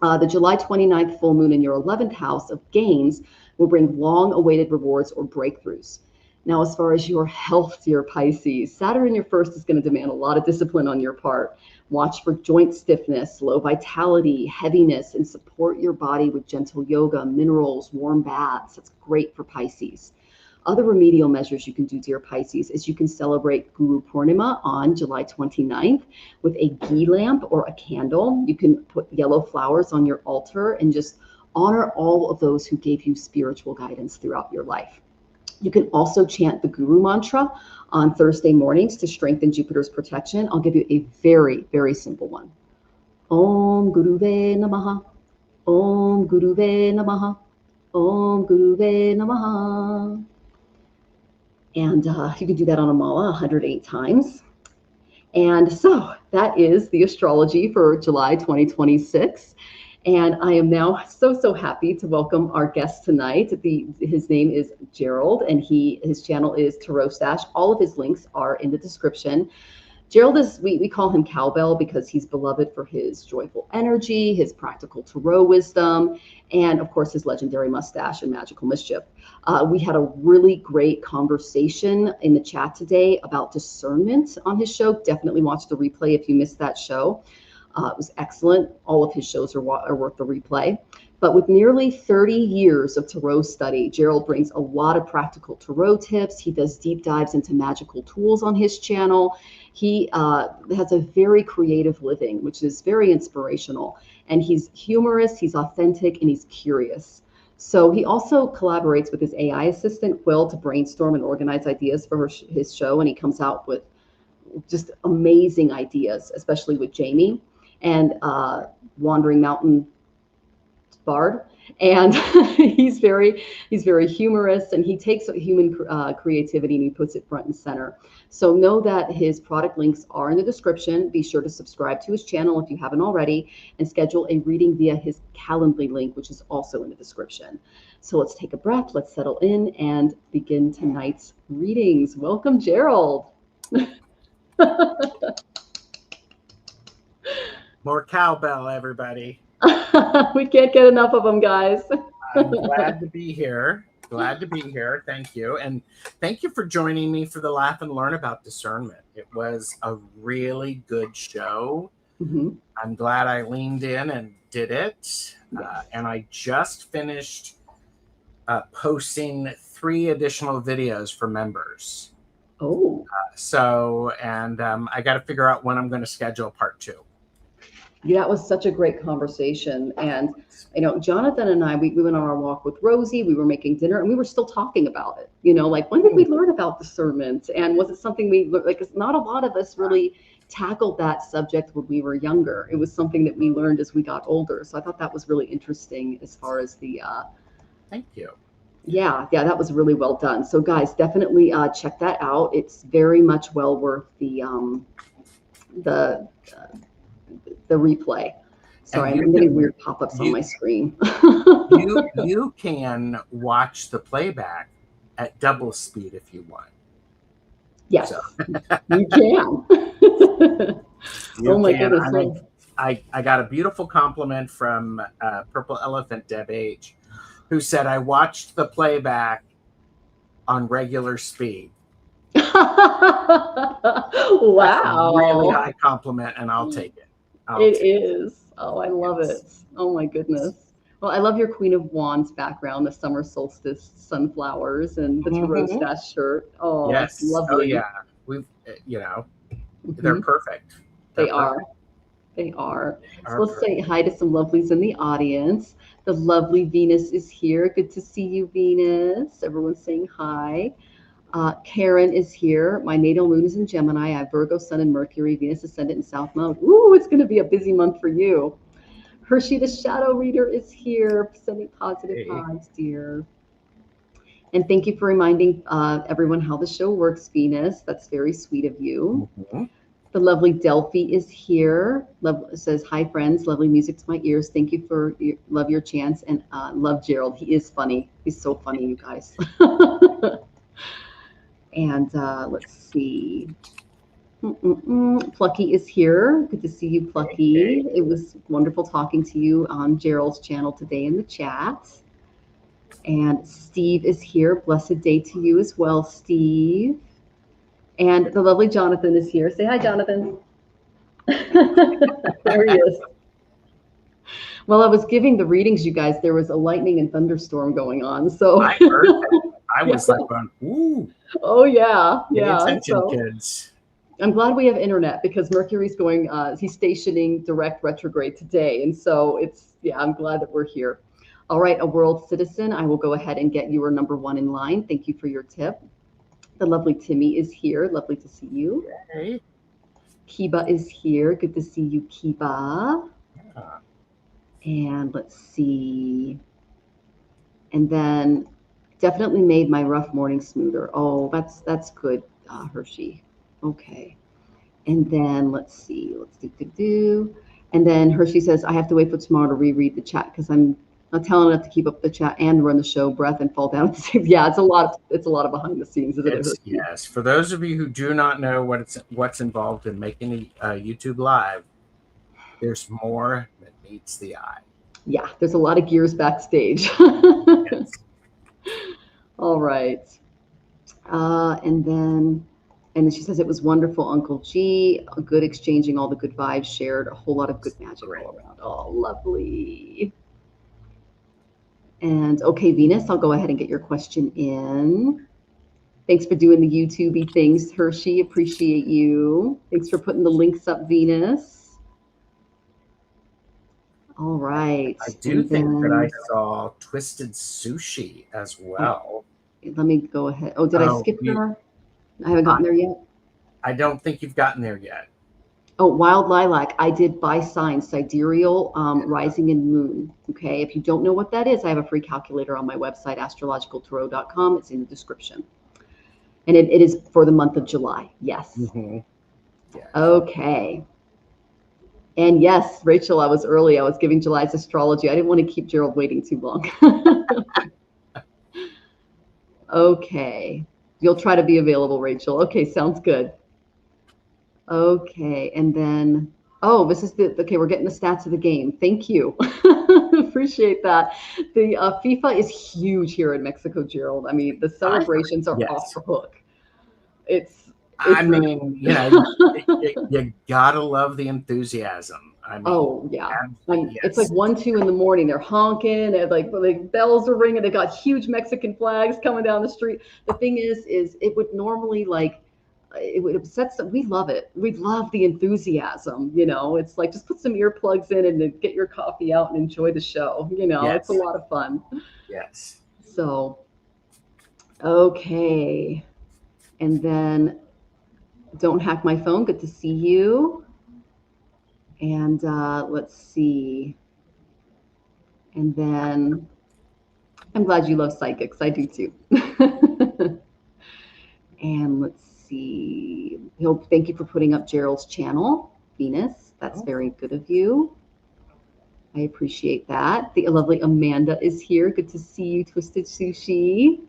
The July 29th full moon in your 11th house of gains will bring long-awaited rewards or breakthroughs. Now, as far as your health, dear Pisces, Saturn in your first is going to demand a lot of discipline on your part. Watch for joint stiffness, low vitality, heaviness, and support your body with gentle yoga, minerals, warm baths. That's great for Pisces. Other remedial measures you can do, dear Pisces, is you can celebrate Guru Purnima on July 29th with a ghee lamp or a candle. You can put yellow flowers on your altar and just honor all of those who gave you spiritual guidance throughout your life. You can also chant the Guru mantra on Thursday mornings to strengthen Jupiter's protection. I'll give you a very, very simple one. Om Guruve Namaha. Om Guruve Namaha. Om Guruve Namaha. And you can do that on a mala 108 times. And so that is the astrology for July 2026. And I am now so happy to welcome our guest tonight. His name is Gerald, and his channel is Tarot Stash. All of his links are in the description. Gerald is, we call him Cowbell because he's beloved for his joyful energy, his practical tarot wisdom, and of course his legendary mustache and magical mischief. We had a really great conversation in the chat today about discernment on his show. Definitely watch the replay if you missed that show. It was excellent. All of his shows are worth the replay. But with nearly 30 years of tarot study, Gerald brings a lot of practical tarot tips. He does deep dives into magical tools on his channel. He has a very creative living, which is very inspirational. And he's humorous, he's authentic, and he's curious. So he also collaborates with his AI assistant, Quill, to brainstorm and organize ideas for his show. And he comes out with just amazing ideas, especially with Jamie and Wandering Mountain Bard. And he's very humorous, and he takes human creativity and he puts it front and center. So know that his product links are in the description. Be sure to subscribe to his channel if you haven't already, and schedule a reading via his Calendly link, which is also in the description. So let's take a breath, let's settle in and begin tonight's readings. Welcome, Gerald. More cowbell, everybody. We can't get enough of them, guys. I'm glad to be here. Glad to be here. Thank you. And thank you for joining me for the Laugh and Learn About Discernment. It was a really good show. Mm-hmm. I'm glad I leaned in and did it. Yes. And I just finished posting 3 additional videos for members. Oh. I got to figure out when I'm going to schedule part 2. Yeah, that was such a great conversation. And, you know, Jonathan and I, we went on our walk with Rosie, we were making dinner, and we were still talking about it. You know, like, when did we learn about discernment? And was it something we, like, not a lot of us really tackled that subject when we were younger. It was something that we learned as we got older. So I thought that was really interesting as far as the... Thank you. Yeah, that was really well done. So guys, definitely check that out. It's very much well worth the replay. Sorry, I'm getting weird pop-ups on my screen. you can watch the playback at double speed if you want. Yes, so. You can. Oh my goodness. I got a beautiful compliment from Purple Elephant Deb H, who said, I watched the playback on regular speed. Wow. That's a really high compliment, and I'll take it. It is. Oh, I love it. Oh my goodness. Well, I love your Queen of Wands background, the summer solstice sunflowers and the Tarot Stash shirt. Oh, yes. Lovely. Oh, yeah. We've, they're perfect. They are. So let's say hi to some lovelies in the audience. The lovely Venus is here. Good to see you, Venus. Everyone's saying hi. Karen is here. My natal moon is in Gemini. I have Virgo, Sun, and Mercury. Venus ascendant in South Node. Ooh, it's going to be a busy month for you. Hershey, the shadow reader, is here. Sending positive vibes, dear. And thank you for reminding everyone how the show works, Venus. That's very sweet of you. Mm-hmm. The lovely Delphi is here. Says, hi, friends. Lovely music to my ears. Thank you for love your chants. And love Gerald. He is funny. He's so funny, you guys. And let's see. Plucky is here. Good to see you, Plucky. Hey. It was wonderful talking to you on Gerald's channel today in the chat. And Steve is here. Blessed day to you as well, Steve. And the lovely Jonathan is here. Say hi, Jonathan. There he is. While I was giving the readings, you guys, there was a lightning and thunderstorm going on. So I heard that. I was like, ooh. Oh, yeah. Pay attention, kids. I'm glad we have internet because Mercury's going, he's stationing direct retrograde today. And so I'm glad that we're here. All right, a world citizen, I will go ahead and get your number 1 in line. Thank you for your tip. The lovely Timmy is here. Lovely to see you. Hey. Kiba is here. Good to see you, Kiba. Yeah. And let's see. And then definitely made my rough morning smoother. Oh, that's good, Hershey. Okay. And then let's see. Let's do. And then Hershey says, I have to wait for tomorrow to reread the chat because I'm not talented enough to keep up the chat and run the show, breath and fall down at the same. Yeah, it's a lot of behind the scenes, isn't it? Yes. For those of you who do not know what's involved in making a YouTube live, there's more than meets the eye. Yeah, there's a lot of gears backstage. Yes. All right. And then she says it was wonderful, Uncle G. Good exchanging all the good vibes shared. A whole lot of good magic all around. Oh, lovely. And okay, Venus, I'll go ahead and get your question in. Thanks for doing the YouTube-y things, Hershey. Appreciate you. Thanks for putting the links up, Venus. All right. I do think that I saw Twisted Sushi as well. Let me go ahead. Oh, did I skip her? I haven't gotten there yet. I don't think you've gotten there yet. Oh, Wild Lilac. I did by sign, Sidereal, Rising and Moon. Okay. If you don't know what that is, I have a free calculator on my website, astrologicaltarot.com. It's in the description. And it is for the month of July. Yes. Mm-hmm. Yeah. Okay. And yes, Rachel, I was early. I was giving July's astrology. I didn't want to keep Gerald waiting too long. Okay. You'll try to be available, Rachel. Okay, sounds good. Okay, and then, oh, this is okay, we're getting the stats of the game. Thank you. Appreciate that. The FIFA is huge here in Mexico, Gerald. I mean, the celebrations are off the hook. I mean, you gotta love the enthusiasm. I mean, oh yeah, it's like 1-2 in the morning. They're honking, and like bells are ringing. They got huge Mexican flags coming down the street. The thing is it would normally it would upset some. We love it. We love the enthusiasm. It's like just put some earplugs in and then get your coffee out and enjoy the show. It's a lot of fun. Yes. So, okay, and then don't hack my phone. Good to see you. And let's see. And then I'm glad you love psychics. I do too. And let's see. Thank you for putting up Gerald's channel, Venus. That's very good of you. I appreciate that. The lovely Amanda is here. Good to see you, Twisted Sushi.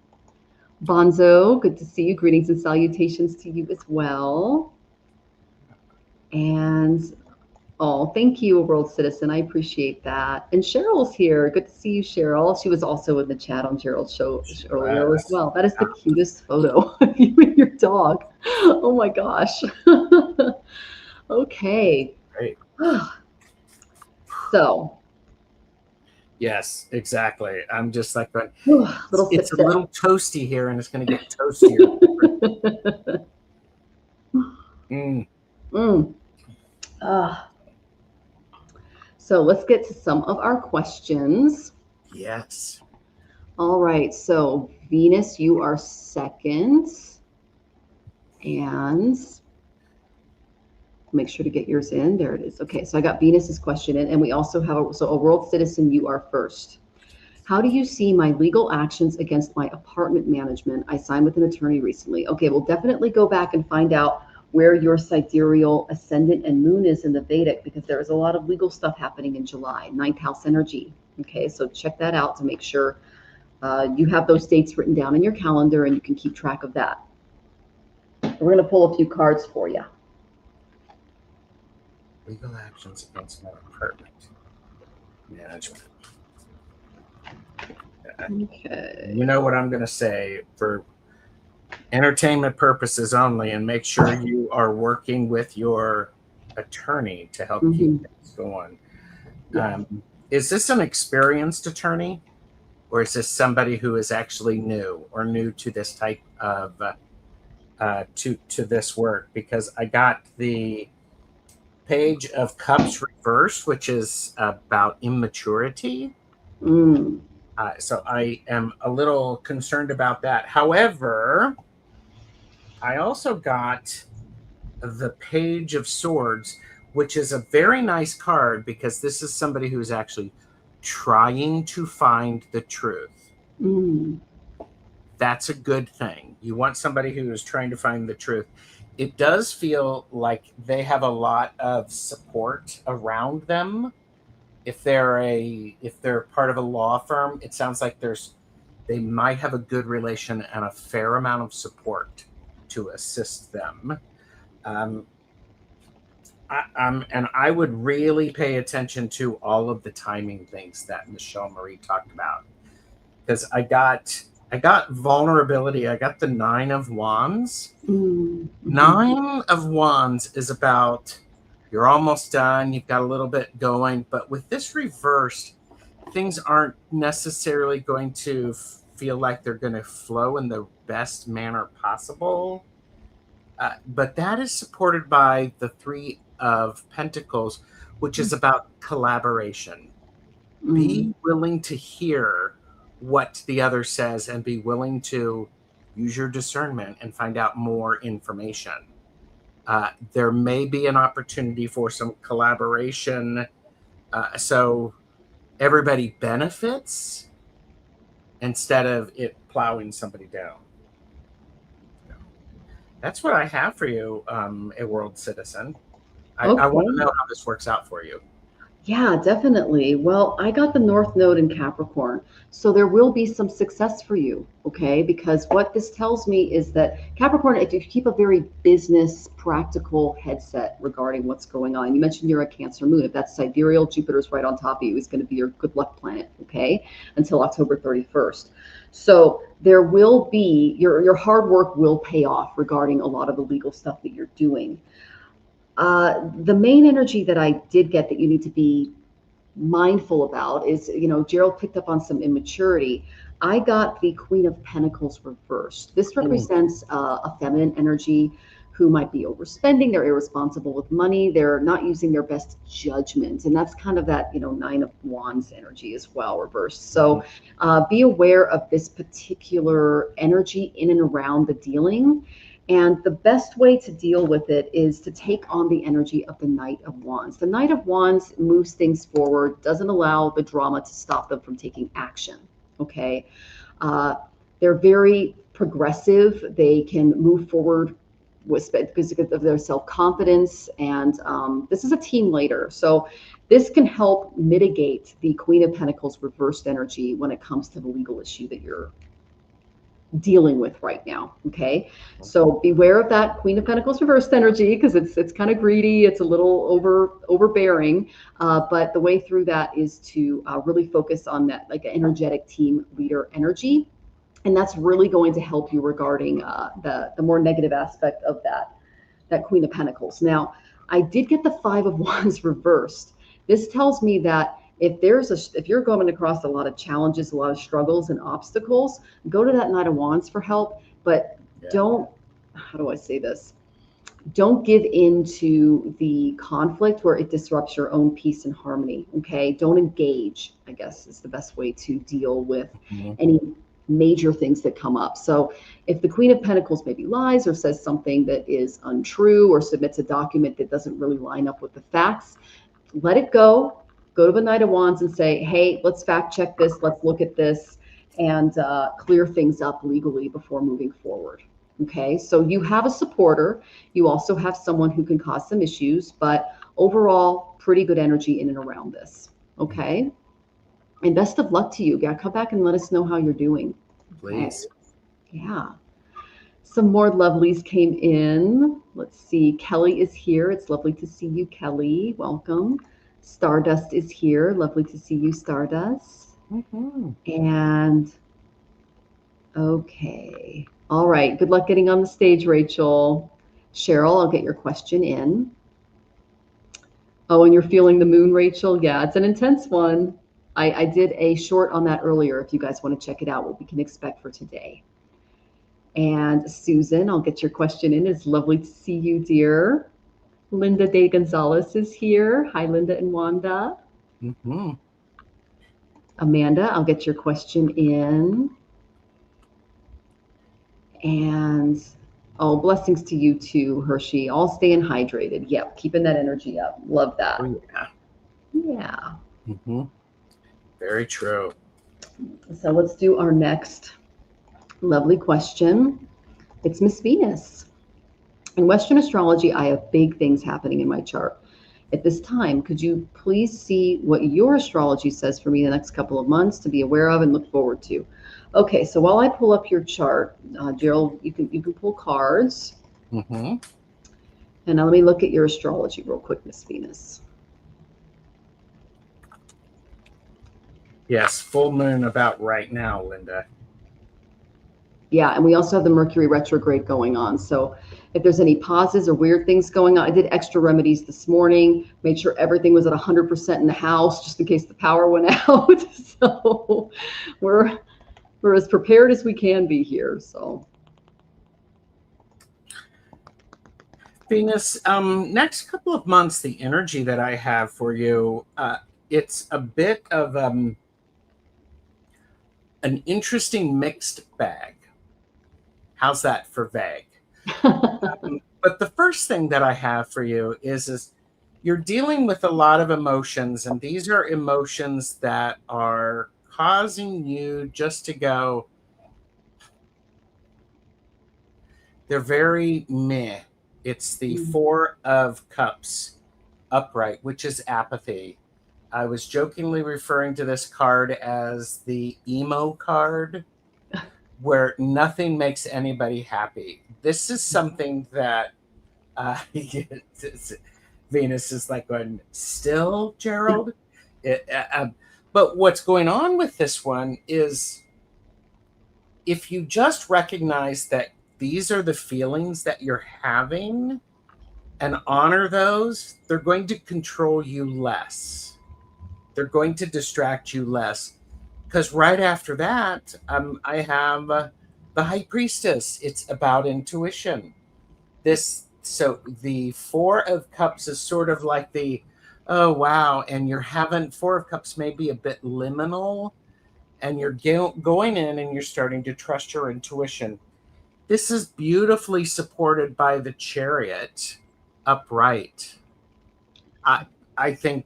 Bonzo, good to see you. Greetings and salutations to you as well. And oh, thank you, World Citizen. I appreciate that. And Cheryl's here. Good to see you, Cheryl. She was also in the chat on Gerald's show earlier as well. That is the cutest photo of you and your dog. Oh my gosh. Okay. Great. So. Yes, exactly. I'm just like, it's a little toasty here, and it's going to get toastier. So let's get to some of our questions. Yes. All right. So Venus, you are second. And make sure to get yours in. There it is. Okay. So I got Venus's question in, and we also have a World Citizen, you are first. How do you see my legal actions against my apartment management? I signed with an attorney recently. Okay. We'll definitely go back and find out where your sidereal ascendant and moon is in the Vedic, because there is a lot of legal stuff happening in July, 9th house energy. Okay, so check that out to make sure you have those dates written down in your calendar and you can keep track of that. We're going to pull a few cards for you. Legal actions against my apartment management. Okay. You know what I'm going to say for entertainment purposes only, and make sure you are working with your attorney to help keep things going. Is this an experienced attorney, or is this somebody who is actually new to this type of to this work? Because I got the Page of Cups reversed, which is about immaturity. So I am a little concerned about that. However, I also got the Page of Swords, which is a very nice card because this is somebody who is actually trying to find the truth. That's a good thing. You want somebody who is trying to find the truth. it does feel like they have a lot of support around them. If they're part of a law firm, it sounds like they might have a good relation and a fair amount of support to assist them. And I would really pay attention to all of the timing things that Michelle Marie talked about, because I got vulnerability. I got the 9 of Wands. Mm-hmm. 9 of Wands is about, you're almost done. You've got a little bit going, but with this reversed, things aren't necessarily going to feel like they're going to flow in the best manner possible. But that is supported by the 3 of Pentacles, which is about collaboration. Be willing to hear what the other says and be willing to use your discernment and find out more information. There may be an opportunity for some collaboration, so everybody benefits instead of it plowing somebody down. That's what I have for you, a world citizen. I want to know how this works out for you. Yeah, definitely. Well, I got the North Node in Capricorn, so there will be some success for you, okay? Because what this tells me is that Capricorn, if you keep a very business, practical headset regarding what's going on, you mentioned you're a Cancer moon. If that's sidereal, Jupiter's right on top of you, is going to be your good luck planet, okay? Until October 31st. So there will be, your hard work will pay off regarding a lot of the legal stuff that you're doing. The main energy that I did get that you need to be mindful about is, Gerald picked up on some immaturity. I got the Queen of Pentacles reversed. This represents a feminine energy who might be overspending. They're irresponsible with money. They're not using their best judgment. And that's kind of that, 9 of Wands energy as well, reversed. So be aware of this particular energy in and around the dealing. And the best way to deal with it is to take on the energy of the Knight of Wands. The Knight of Wands moves things forward, doesn't allow the drama to stop them from taking action, okay? They're very progressive. They can move forward because of their self-confidence. And this is a team leader. So this can help mitigate the Queen of Pentacles reversed energy when it comes to the legal issue that you're dealing with right now. Okay, so beware of that Queen of Pentacles reversed energy, because it's kind of greedy, it's a little overbearing, but the way through that is to really focus on that like energetic team leader energy, and that's really going to help you regarding the more negative aspect of that Queen of Pentacles. Now, I did get the 5 of Wands reversed. This tells me that if you're going across a lot of challenges, a lot of struggles and obstacles, go to that Knight of Wands for help, but don't, how do I say this? Don't give in to the conflict where it disrupts your own peace and harmony, okay? Don't engage, I guess, is the best way to deal with any major things that come up. So if the Queen of Pentacles maybe lies or says something that is untrue or submits a document that doesn't really line up with the facts, let it go. Go to the Knight of Wands and say, hey, let's fact check this. Let's look at this and clear things up legally before moving forward. Okay, so you have a supporter. You also have someone who can cause some issues, but overall, pretty good energy in and around this. Okay, and best of luck to you. Yeah, come back and let us know how you're doing. Please. Okay. Yeah. Some more lovelies came in. Let's see. Kelly is here. It's lovely to see you, Kelly. Welcome. Stardust is here. Lovely to see you, Stardust. And okay. All right. Good luck getting on the stage, Rachel. Cheryl, I'll get your question in. Oh, and you're feeling the moon, Rachel? Yeah, it's an intense one. I did a short on that earlier. If you guys want to check it out, what we can expect for today. And Susan, I'll get your question in. It's lovely to see you, dear. Linda De Gonzalez is here. Hi, Linda and Wanda. Amanda, I'll get your question in. And oh, blessings to you too, Hershey. All staying hydrated. Yep, keeping that energy up. Love that. Oh, yeah. Yeah. Very true. So let's do our next lovely question. It's Miss Venus. In Western astrology, I have big things happening in my chart. At this time, could you please see what your astrology says for me the next couple of months to be aware of and look forward to? Okay, so while I pull up your chart, Gerald, you can pull cards. Mm-hmm. And now let me look at your astrology real quick, Miss Venus. Yes, full moon about right now, Linda. Yeah, and we also have the Mercury retrograde going on. So if there's any pauses or weird things going on, I did extra remedies this morning, made sure everything was at 100% in the house, just in case the power went out. So we're as prepared as we can be here. So Venus, next couple of months, the energy that I have for you, it's a bit of an interesting mixed bag. How's that for vague? But the first thing that I have for you is you're dealing with a lot of emotions, and these are emotions that are causing you just to go, they're very meh. It's the Four of Cups upright, which is apathy. I was jokingly referring to this card as the emo card, where nothing makes anybody happy. This is something that Venus is like going, still, Gerald? But what's going on with this one is if you just recognize that these are the feelings that you're having and honor those, they're going to control you less. They're going to distract you less. Because right after that, I have the High Priestess. It's about intuition. So the Four of Cups is sort of like the, oh, wow. And you're having Four of Cups may be a bit liminal, and you're going in and you're starting to trust your intuition. This is beautifully supported by the Chariot upright. I think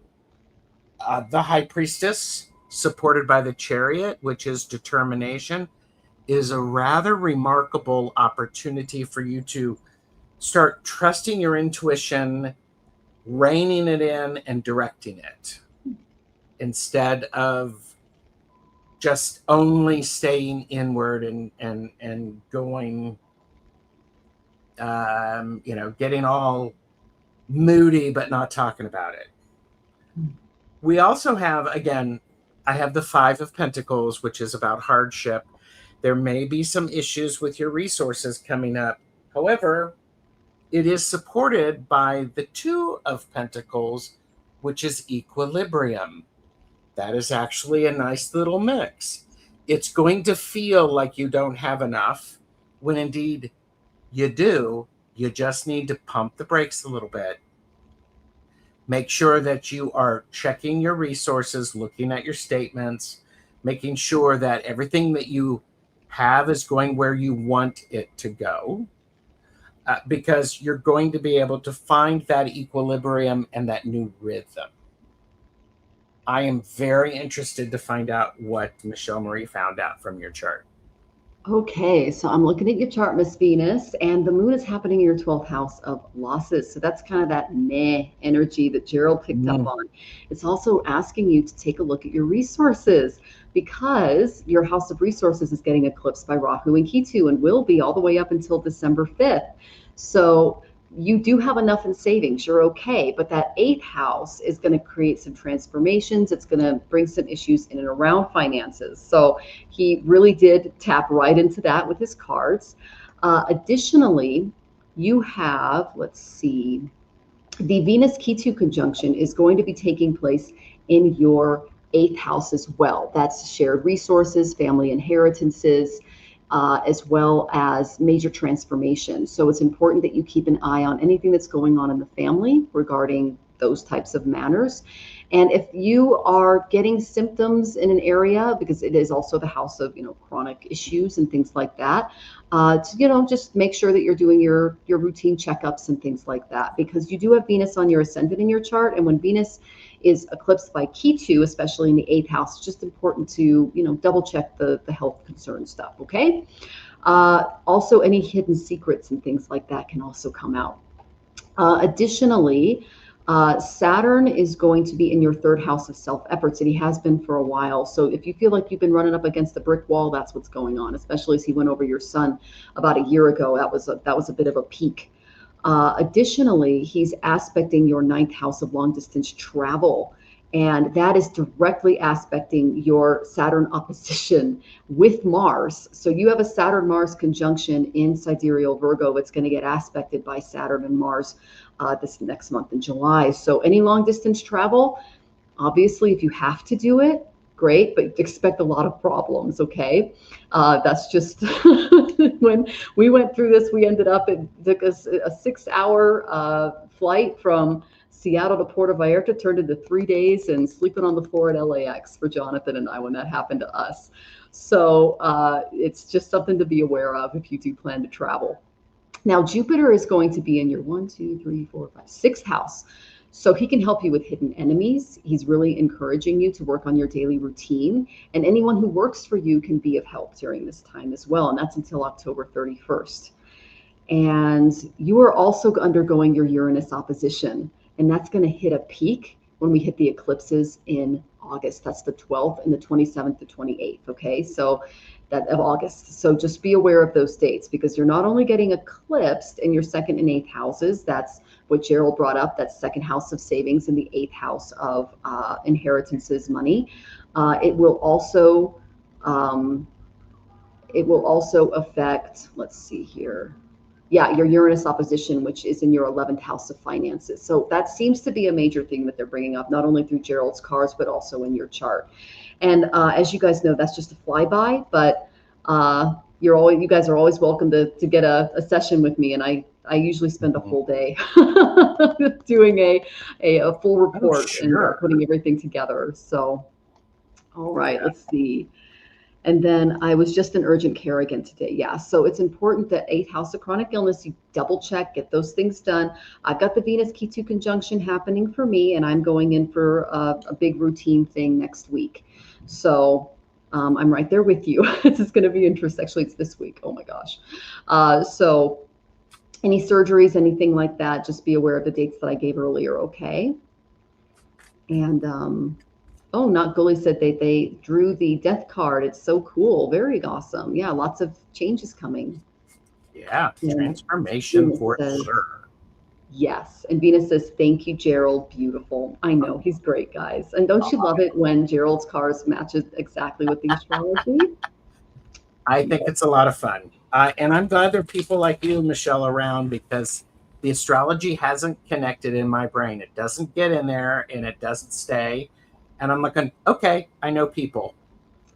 the High Priestess, supported by the Chariot, which is determination, is a rather remarkable opportunity for you to start trusting your intuition, reining it in, and directing it, instead of just only staying inward and going, getting all moody but not talking about it. We also have, again, I have the Five of Pentacles, which is about hardship. There may be some issues with your resources coming up. However, it is supported by the Two of Pentacles, which is equilibrium. That is actually a nice little mix. It's going to feel like you don't have enough, when indeed you do. You just need to pump the brakes a little bit. Make sure that you are checking your resources, looking at your statements, making sure that everything that you have is going where you want it to go, because you're going to be able to find that equilibrium and that new rhythm. I am very interested to find out what Michelle Marie found out from your chart. Okay, so I'm looking at your chart, Miss Venus, and the moon is happening in your 12th house of losses. So that's kind of that meh energy that Gerald picked up on. It's also asking you to take a look at your resources, because your house of resources is getting eclipsed by Rahu and Ketu, and will be all the way up until December 5th. So you do have enough in savings, you're okay, but that 8th house is going to create some transformations. It's going to bring some issues in and around finances. So he really did tap right into that with his cards. Additionally, you have, let's see, the Venus Ketu conjunction is going to be taking place in your 8th house as well. That's shared resources, family inheritances, as well as major transformation. So it's important that you keep an eye on anything that's going on in the family regarding those types of matters. And if you are getting symptoms in an area, because it is also the house of, chronic issues and things like that, just make sure that you're doing your routine checkups and things like that, because you do have Venus on your ascendant in your chart. And when Venus is eclipsed by Ketu, especially in the 8th house, it's just important to, double check the health concern stuff. Okay. Also, any hidden secrets and things like that can also come out. Additionally, Saturn is going to be in your third house of self-efforts, and he has been for a while. So if you feel like you've been running up against a brick wall, that's what's going on, especially as he went over your sun about a year ago. That was a bit of a peak. Additionally, he's aspecting your ninth house of long distance travel. And that is directly aspecting your Saturn opposition with Mars. So you have a Saturn-Mars conjunction in Sidereal Virgo. It's going to get aspected by Saturn and Mars this next month in July. So any long distance travel, obviously, if you have to do it, great, but expect a lot of problems, okay? That's just, when we went through this, we ended up, it took us a 6-hour flight from Seattle to Puerto Vallarta, turned into 3 days and sleeping on the floor at LAX for Jonathan and I when that happened to us. So it's just something to be aware of if you do plan to travel. Now, Jupiter is going to be in your 6th house. So he can help you with hidden enemies. He's really encouraging you to work on your daily routine. And anyone who works for you can be of help during this time as well. And that's until October 31st. And you are also undergoing your Uranus opposition. And that's going to hit a peak when we hit the eclipses in August. That's the 12th and the 27th to 28th. Okay, so that of August. So just be aware of those dates, because you're not only getting eclipsed in your 2nd and 8th houses. That's what Gerald brought up. That's 2nd house of savings and the 8th house of inheritances, money. It will also affect, let's see here. Yeah, your Uranus opposition, which is in your 11th house of finances. So that seems to be a major thing that they're bringing up, not only through Gerald's cards, but also in your chart. And as you guys know, that's just a flyby, but you guys are always welcome to get a session with me. And I usually spend a whole day doing a full report and putting everything together. So, all right, let's see. And then I was just in urgent care again today. Yeah, so it's important that 8th house of chronic illness, you double check, get those things done. I've got the Venus Ketu conjunction happening for me, and I'm going in for a big routine thing next week. So I'm right there with you. This is going to be interesting. Actually, it's this week. Oh my gosh. So any surgeries, anything like that, just be aware of the dates that I gave earlier, okay? And oh, Not Gully said they drew the death card. It's so cool. Very awesome. Yeah, lots of changes coming. Yeah, transformation for sure. Yes. And Venus says, thank you, Gerald. Beautiful. I know. He's great, guys. And don't you love it when Gerald's cards matches exactly with the astrology? I think it's a lot of fun. And I'm glad there are people like you, Michelle, around, because the astrology hasn't connected in my brain. It doesn't get in there and it doesn't stay. And I'm looking, okay, I know people.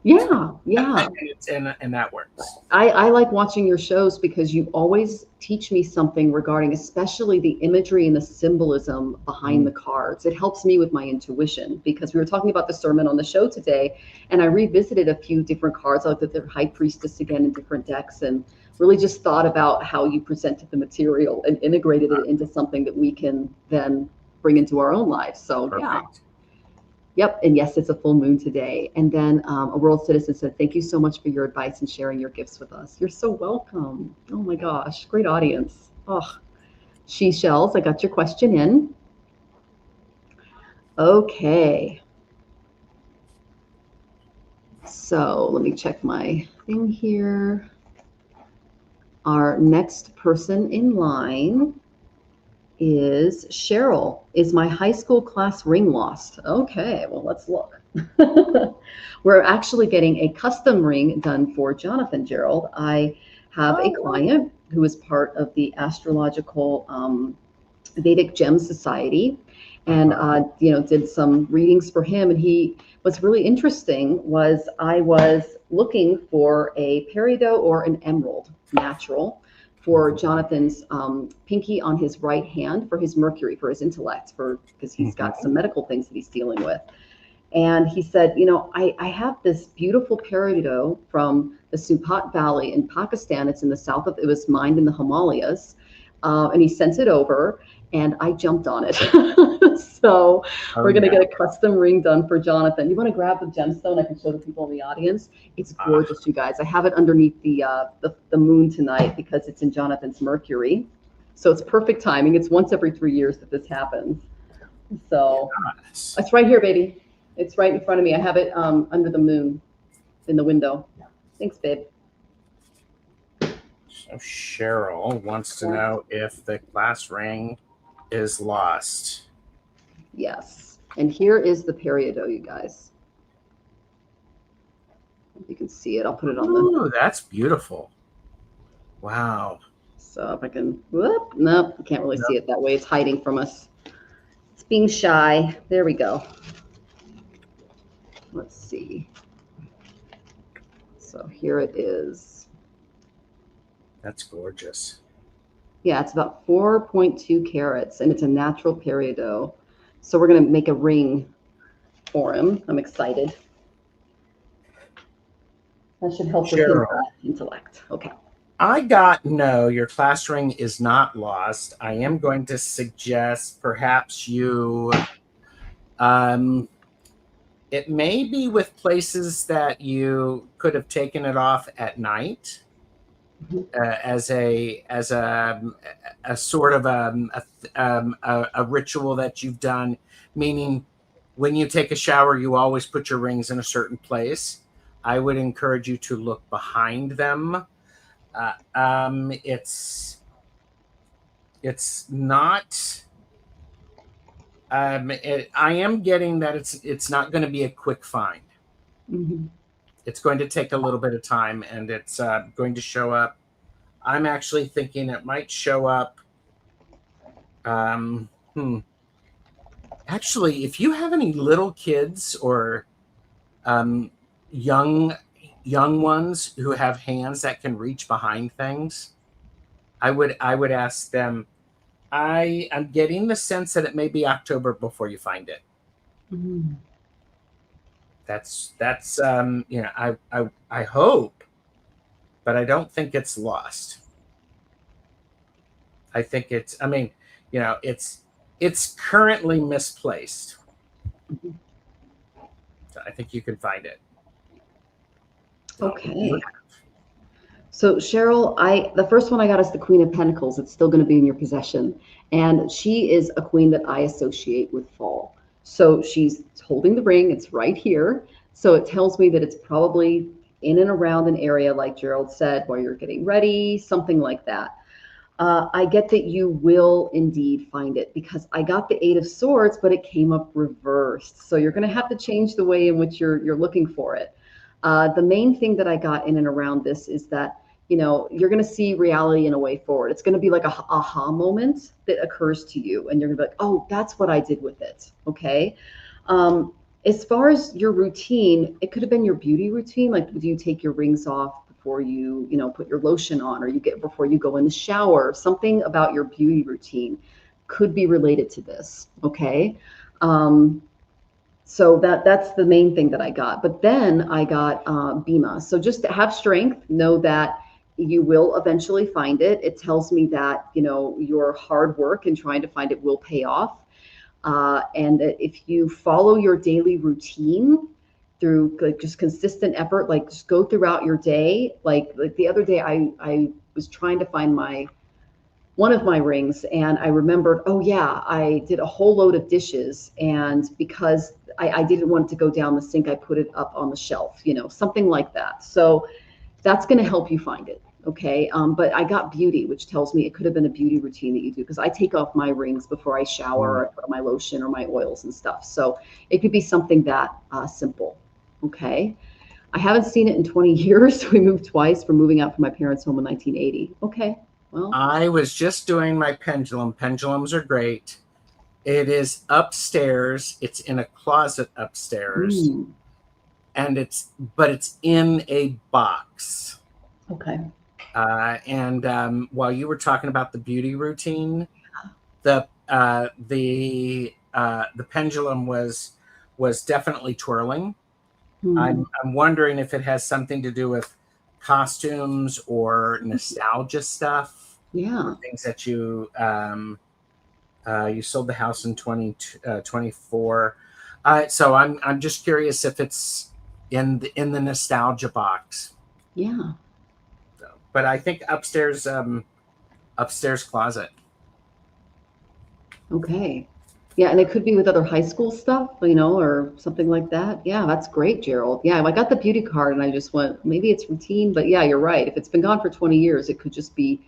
Yeah. And that works. I like watching your shows because you always teach me something regarding, especially the imagery and the symbolism behind the cards. It helps me with my intuition, because we were talking about discernment on the show today, and I revisited a few different cards. I looked at the High Priestess again in different decks, and really just thought about how you presented the material and integrated it into something that we can then bring into our own lives. So perfect. Yeah. Yep. And yes, it's a full moon today. And then a world citizen said, thank you so much for your advice and sharing your gifts with us. You're so welcome. Oh my gosh. Great audience. Oh, She Shells, I got your question in. Okay. So let me check my thing here. Our next person in line is Cheryl. Is my high school class ring lost? Okay, well, let's look. We're actually getting a custom ring done for Jonathan, Gerald. I have a client who is part of the Astrological Vedic Gem Society, and did some readings for him. And what's really interesting was I was looking for a peridot or an emerald natural for Jonathan's pinky on his right hand for his Mercury, for his intellect, because he's got some medical things that he's dealing with. And he said, I have this beautiful peridot from the Supat Valley in Pakistan. It's in the south it was mined in the Himalayas. And he sent it over, and I jumped on it. So Oh, we're going to yeah. get a custom ring done for Jonathan. You want to grab the gemstone? I can show the people in the audience. It's gorgeous, you guys. I have it underneath the moon tonight because it's in Jonathan's Mercury. So it's perfect timing. It's once every 3 years that this happens. So Yes. it's right here, baby. It's right in front of me. I have it under the moon in the window. Thanks, babe. So Cheryl wants to know if the class ring is lost. Yes. And here is the peridot, you guys. If you can see it, I'll put it on the. Ooh, that's beautiful. Wow. So if I can, whoop, nope, you can't really see it that way. It's hiding from us. It's being shy. There we go. Let's see. So here it is. That's gorgeous. Yeah, it's about 4.2 carats, and it's a natural peridot. So we're going to make a ring for him. I'm excited. That should help with his intellect. Okay. No, your class ring is not lost. I am going to suggest perhaps you, it may be with places that you could have taken it off at night. As a sort of a ritual that you've done, meaning when you take a shower, you always put your rings in a certain place. I would encourage you to look behind them. It's not. I am getting that it's not going to be a quick find. Mm-hmm. It's going to take a little bit of time, and it's going to show up. I'm actually thinking it might show up. Actually, if you have any little kids or young ones who have hands that can reach behind things, I would ask them. I am getting the sense that it may be October before you find it. Mm-hmm. That's I hope, but I don't think it's lost. I think it's currently misplaced. Mm-hmm. So I think you can find it. Okay. So Cheryl, the first one I got is the Queen of Pentacles. It's still going to be in your possession. And she is a queen that I associate with fall. So she's holding the ring. It's right here. So it tells me that it's probably in and around an area, like Gerald said, where you're getting ready, something like that. I get that you will indeed find it because I got the 8 of Swords, but it came up reversed. So you're going to have to change the way in which you're looking for it. The main thing that I got in and around this is that, you're going to see reality in a way forward. It's going to be like a aha moment that occurs to you. And you're going to be like, oh, that's what I did with it. Okay. As far as your routine, it could have been your beauty routine. Like, do you take your rings off before you, put your lotion on, or before you go in the shower? Something about your beauty routine could be related to this. Okay. So that's the main thing that I got. But then I got Bima. So just to have strength, know that you will eventually find it. It tells me that, your hard work and trying to find it will pay off. And that if you follow your daily routine through like just consistent effort, like just go throughout your day. Like the other day, I was trying to find one of my rings, and I remembered, oh yeah, I did a whole load of dishes, and because I didn't want it to go down the sink, I put it up on the shelf, something like that. So that's going to help you find it. Okay. But I got beauty, which tells me it could have been a beauty routine that you do, because I take off my rings before I shower, or I put on my lotion or my oils and stuff. So it could be something that simple. Okay. I haven't seen it in 20 years. We moved twice from moving out from my parents' home in 1980. Okay. Well, I was just doing my pendulum. Pendulums are great. It is upstairs. It's in a closet upstairs. And it's in a box. Okay. And while you were talking about the beauty routine, the pendulum was definitely twirling. I'm wondering if it has something to do with costumes or nostalgia stuff. Yeah. Or things that you You sold the house in 2024. So I'm just curious if it's in the nostalgia box. Yeah. So, but I think upstairs closet. Okay. Yeah, and it could be with other high school stuff, you know, or something like that. Yeah, that's great, Gerald. Yeah, I got the beauty card and I just went, maybe it's routine, but yeah, you're right. If it's been gone for 20 years, it could just be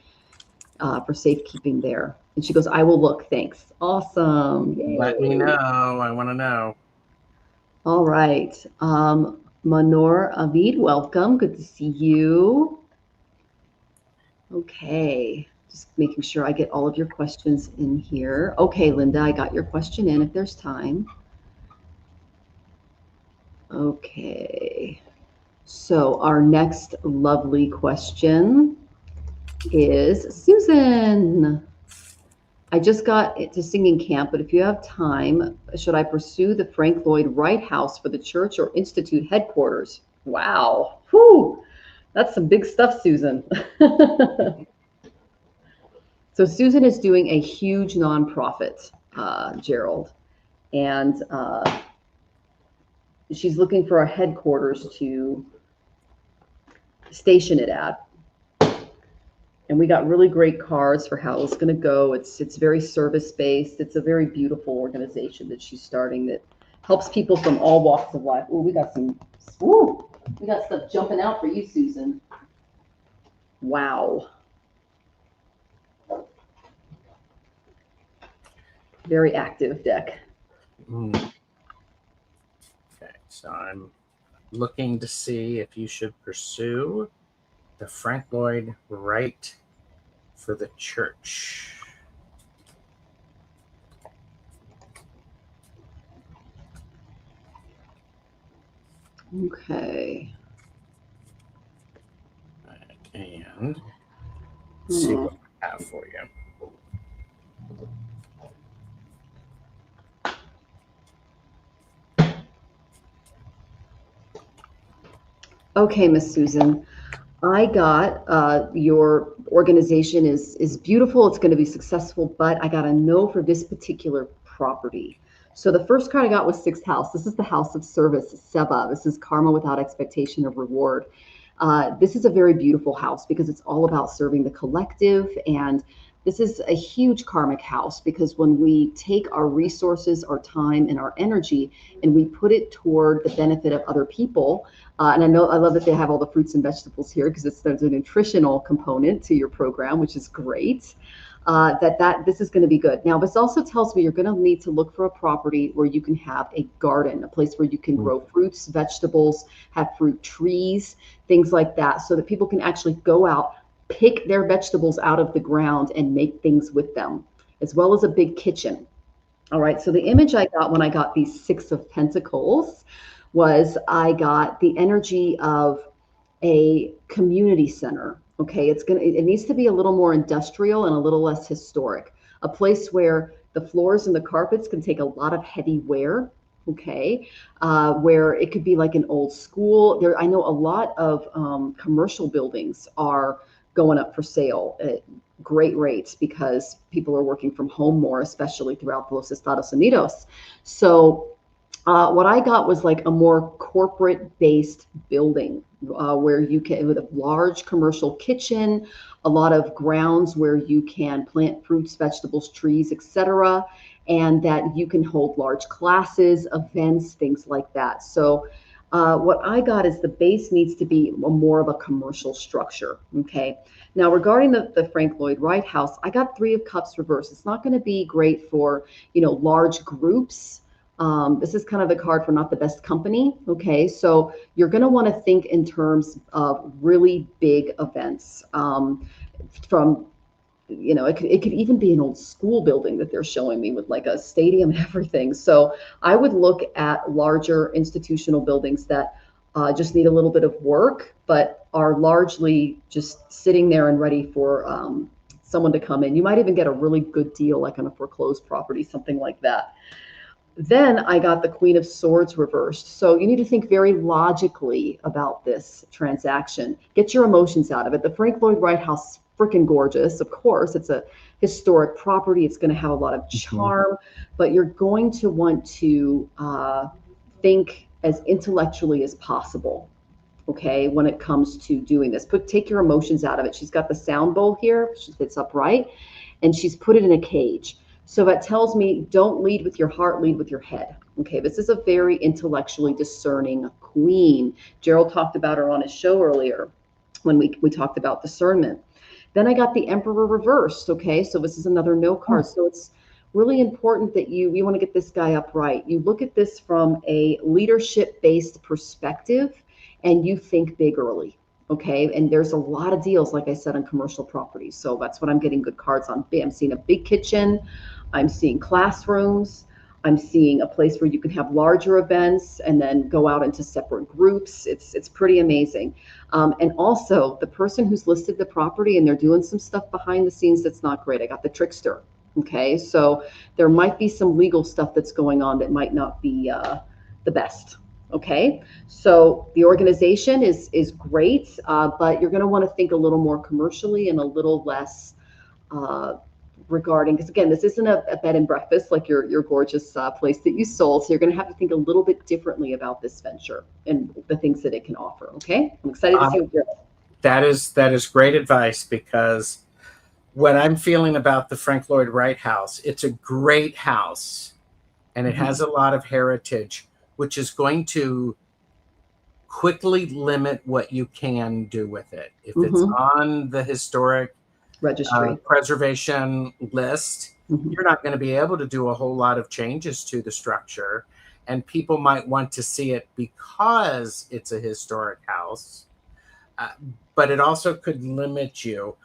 for safekeeping there. And she goes, I will look. Thanks. Awesome. Yay. Let me know. I want to know. All right. Manor Avid, welcome. Good to see you. Okay. Just making sure I get all of your questions in here. Okay, Linda, I got your question in if there's time. Okay. So our next lovely question is Susan. I just got into singing camp, but if you have time, should I pursue the Frank Lloyd Wright House for the church or institute headquarters? Wow. Whew. That's some big stuff, Susan. So Susan is doing a huge nonprofit, Gerald, and she's looking for a headquarters to station it at. And we got really great cards for how it's going to go. It's very service-based. It's a very beautiful organization that she's starting that helps people from all walks of life. Oh, we got stuff jumping out for you, Susan. Wow. Very active deck. Okay, so I'm looking to see if you should pursue the Frank Lloyd Wright for the church. Okay. And see what I have for you. Okay, Miss Susan. I got your organization is beautiful. It's going to be successful, but I got a no for this particular property. So the first card I got was sixth house. This is the house of service, Seva. This is karma without expectation of reward. This is a very beautiful house because it's all about serving the collective. And this is a huge karmic house because when we take our resources, our time, and our energy, and we put it toward the benefit of other people, and I love that they have all the fruits and vegetables here because there's a nutritional component to your program, which is great. This is going to be good. Now, this also tells me you're going to need to look for a property where you can have a garden, a place where you can grow fruits, vegetables, have fruit trees, things like that, so that people can actually go out, pick their vegetables out of the ground and make things with them, as well as a big kitchen. All right. So the image I got when I got these Six of Pentacles was I got the energy of a community center. Okay. It needs to be a little more industrial and a little less historic, a place where the floors and the carpets can take a lot of heavy wear. Okay. Where it could be like an old school there. I know a lot of commercial buildings are going up for sale at great rates because people are working from home more, especially throughout los Estados Unidos. So what I got was like a more corporate-based building where you can, with a large commercial kitchen, a lot of grounds where you can plant fruits, vegetables, trees, etc., and that you can hold large classes, events, things like that. So what I got is the base needs to be more of a commercial structure. Okay. Now, regarding the Frank Lloyd Wright house, I got Three of Cups reversed. It's not going to be great for, large groups. This is kind of the card for not the best company. Okay. So you're going to want to think in terms of really big events from, it could even be an old school building that they're showing me with like a stadium and everything. So I would look at larger institutional buildings that just need a little bit of work, but are largely just sitting there and ready for someone to come in. You might even get a really good deal, like on a foreclosed property, something like that. Then I got the Queen of Swords reversed. So you need to think very logically about this transaction. Get your emotions out of it. The Frank Lloyd Wright house freaking gorgeous. Of course, it's a historic property. It's going to have a lot of charm, but you're going to want to think as intellectually as possible. Okay, when it comes to doing this, take your emotions out of it. She's got the sound bowl here. It's upright, and she's put it in a cage. So that tells me don't lead with your heart, lead with your head. Okay, this is a very intellectually discerning queen. Gerald talked about her on his show earlier when we talked about discernment. Then I got the Emperor reversed. Okay, so this is another no card. So it's really important that you want to get this guy upright. You look at this from a leadership-based perspective, and you think big early. Okay, and there's a lot of deals, like I said, on commercial properties. So that's what I'm getting good cards on. I'm seeing a big kitchen. I'm seeing classrooms. I'm seeing a place where you can have larger events and then go out into separate groups. It's pretty amazing. And also the person who's listed the property and they're doing some stuff behind the scenes that's not great. I got the trickster. Okay, so there might be some legal stuff that's going on that might not be the best. Okay, so the organization is great, but you're going to want to think a little more commercially and a little less regarding, because again, this isn't a bed and breakfast like your gorgeous place that you sold. So you're going to have to think a little bit differently about this venture and the things that it can offer. Okay, I'm excited to see what you're. That is great advice, because what I'm feeling about the Frank Lloyd Wright house, it's a great house and it has a lot of heritage, which is going to quickly limit what you can do with it. If it's on the historic registry preservation list, you're not going to be able to do a whole lot of changes to the structure, and people might want to see it because it's a historic house, but it also could limit you.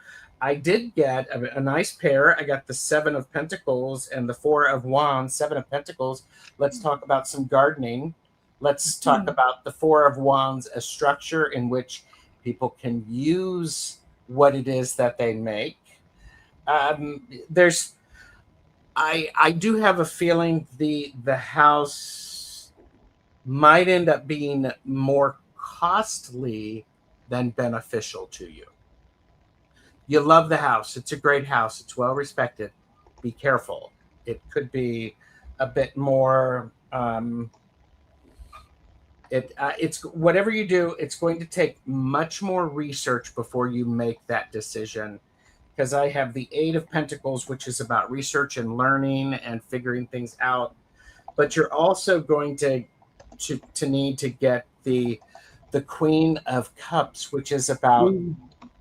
I did get a nice pair. I got the 7 of Pentacles and the 4 of Wands. 7 of Pentacles. Let's talk about some gardening. Let's talk about the 4 of Wands, a structure in which people can use what it is that they make. I do have a feeling the house might end up being more costly than beneficial to you. You love the house. It's a great house. It's well respected. Be careful. It could be a bit more. It's whatever you do, it's going to take much more research before you make that decision. Because I have the 8 of Pentacles, which is about research and learning and figuring things out. But you're also going to need to get the Queen of Cups, which is about.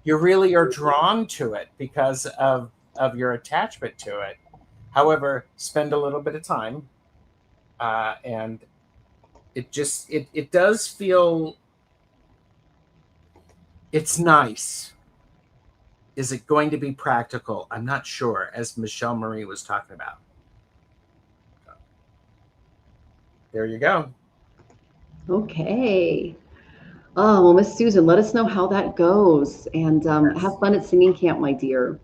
You really are drawn to it because of your attachment to it. However, spend a little bit of time, and it does feel it's nice. Is it going to be practical? I'm not sure, as Michelle Marie was talking about. There you go. Okay. Oh, well, Miss Susan, let us know how that goes, and have fun at singing camp, my dear.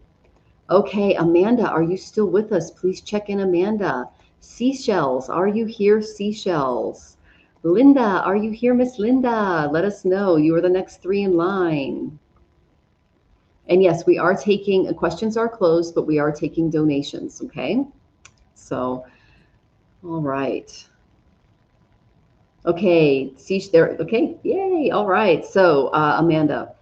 Okay, Amanda, are you still with us? Please check in, Amanda. Seashells, are you here, Seashells? Linda, are you here, Miss Linda? Let us know. You are the next 3 in line. And yes, we are taking, questions are closed, but we are taking donations, okay? So, all right. Okay, see there. Okay, yay! All right. So, Amanda,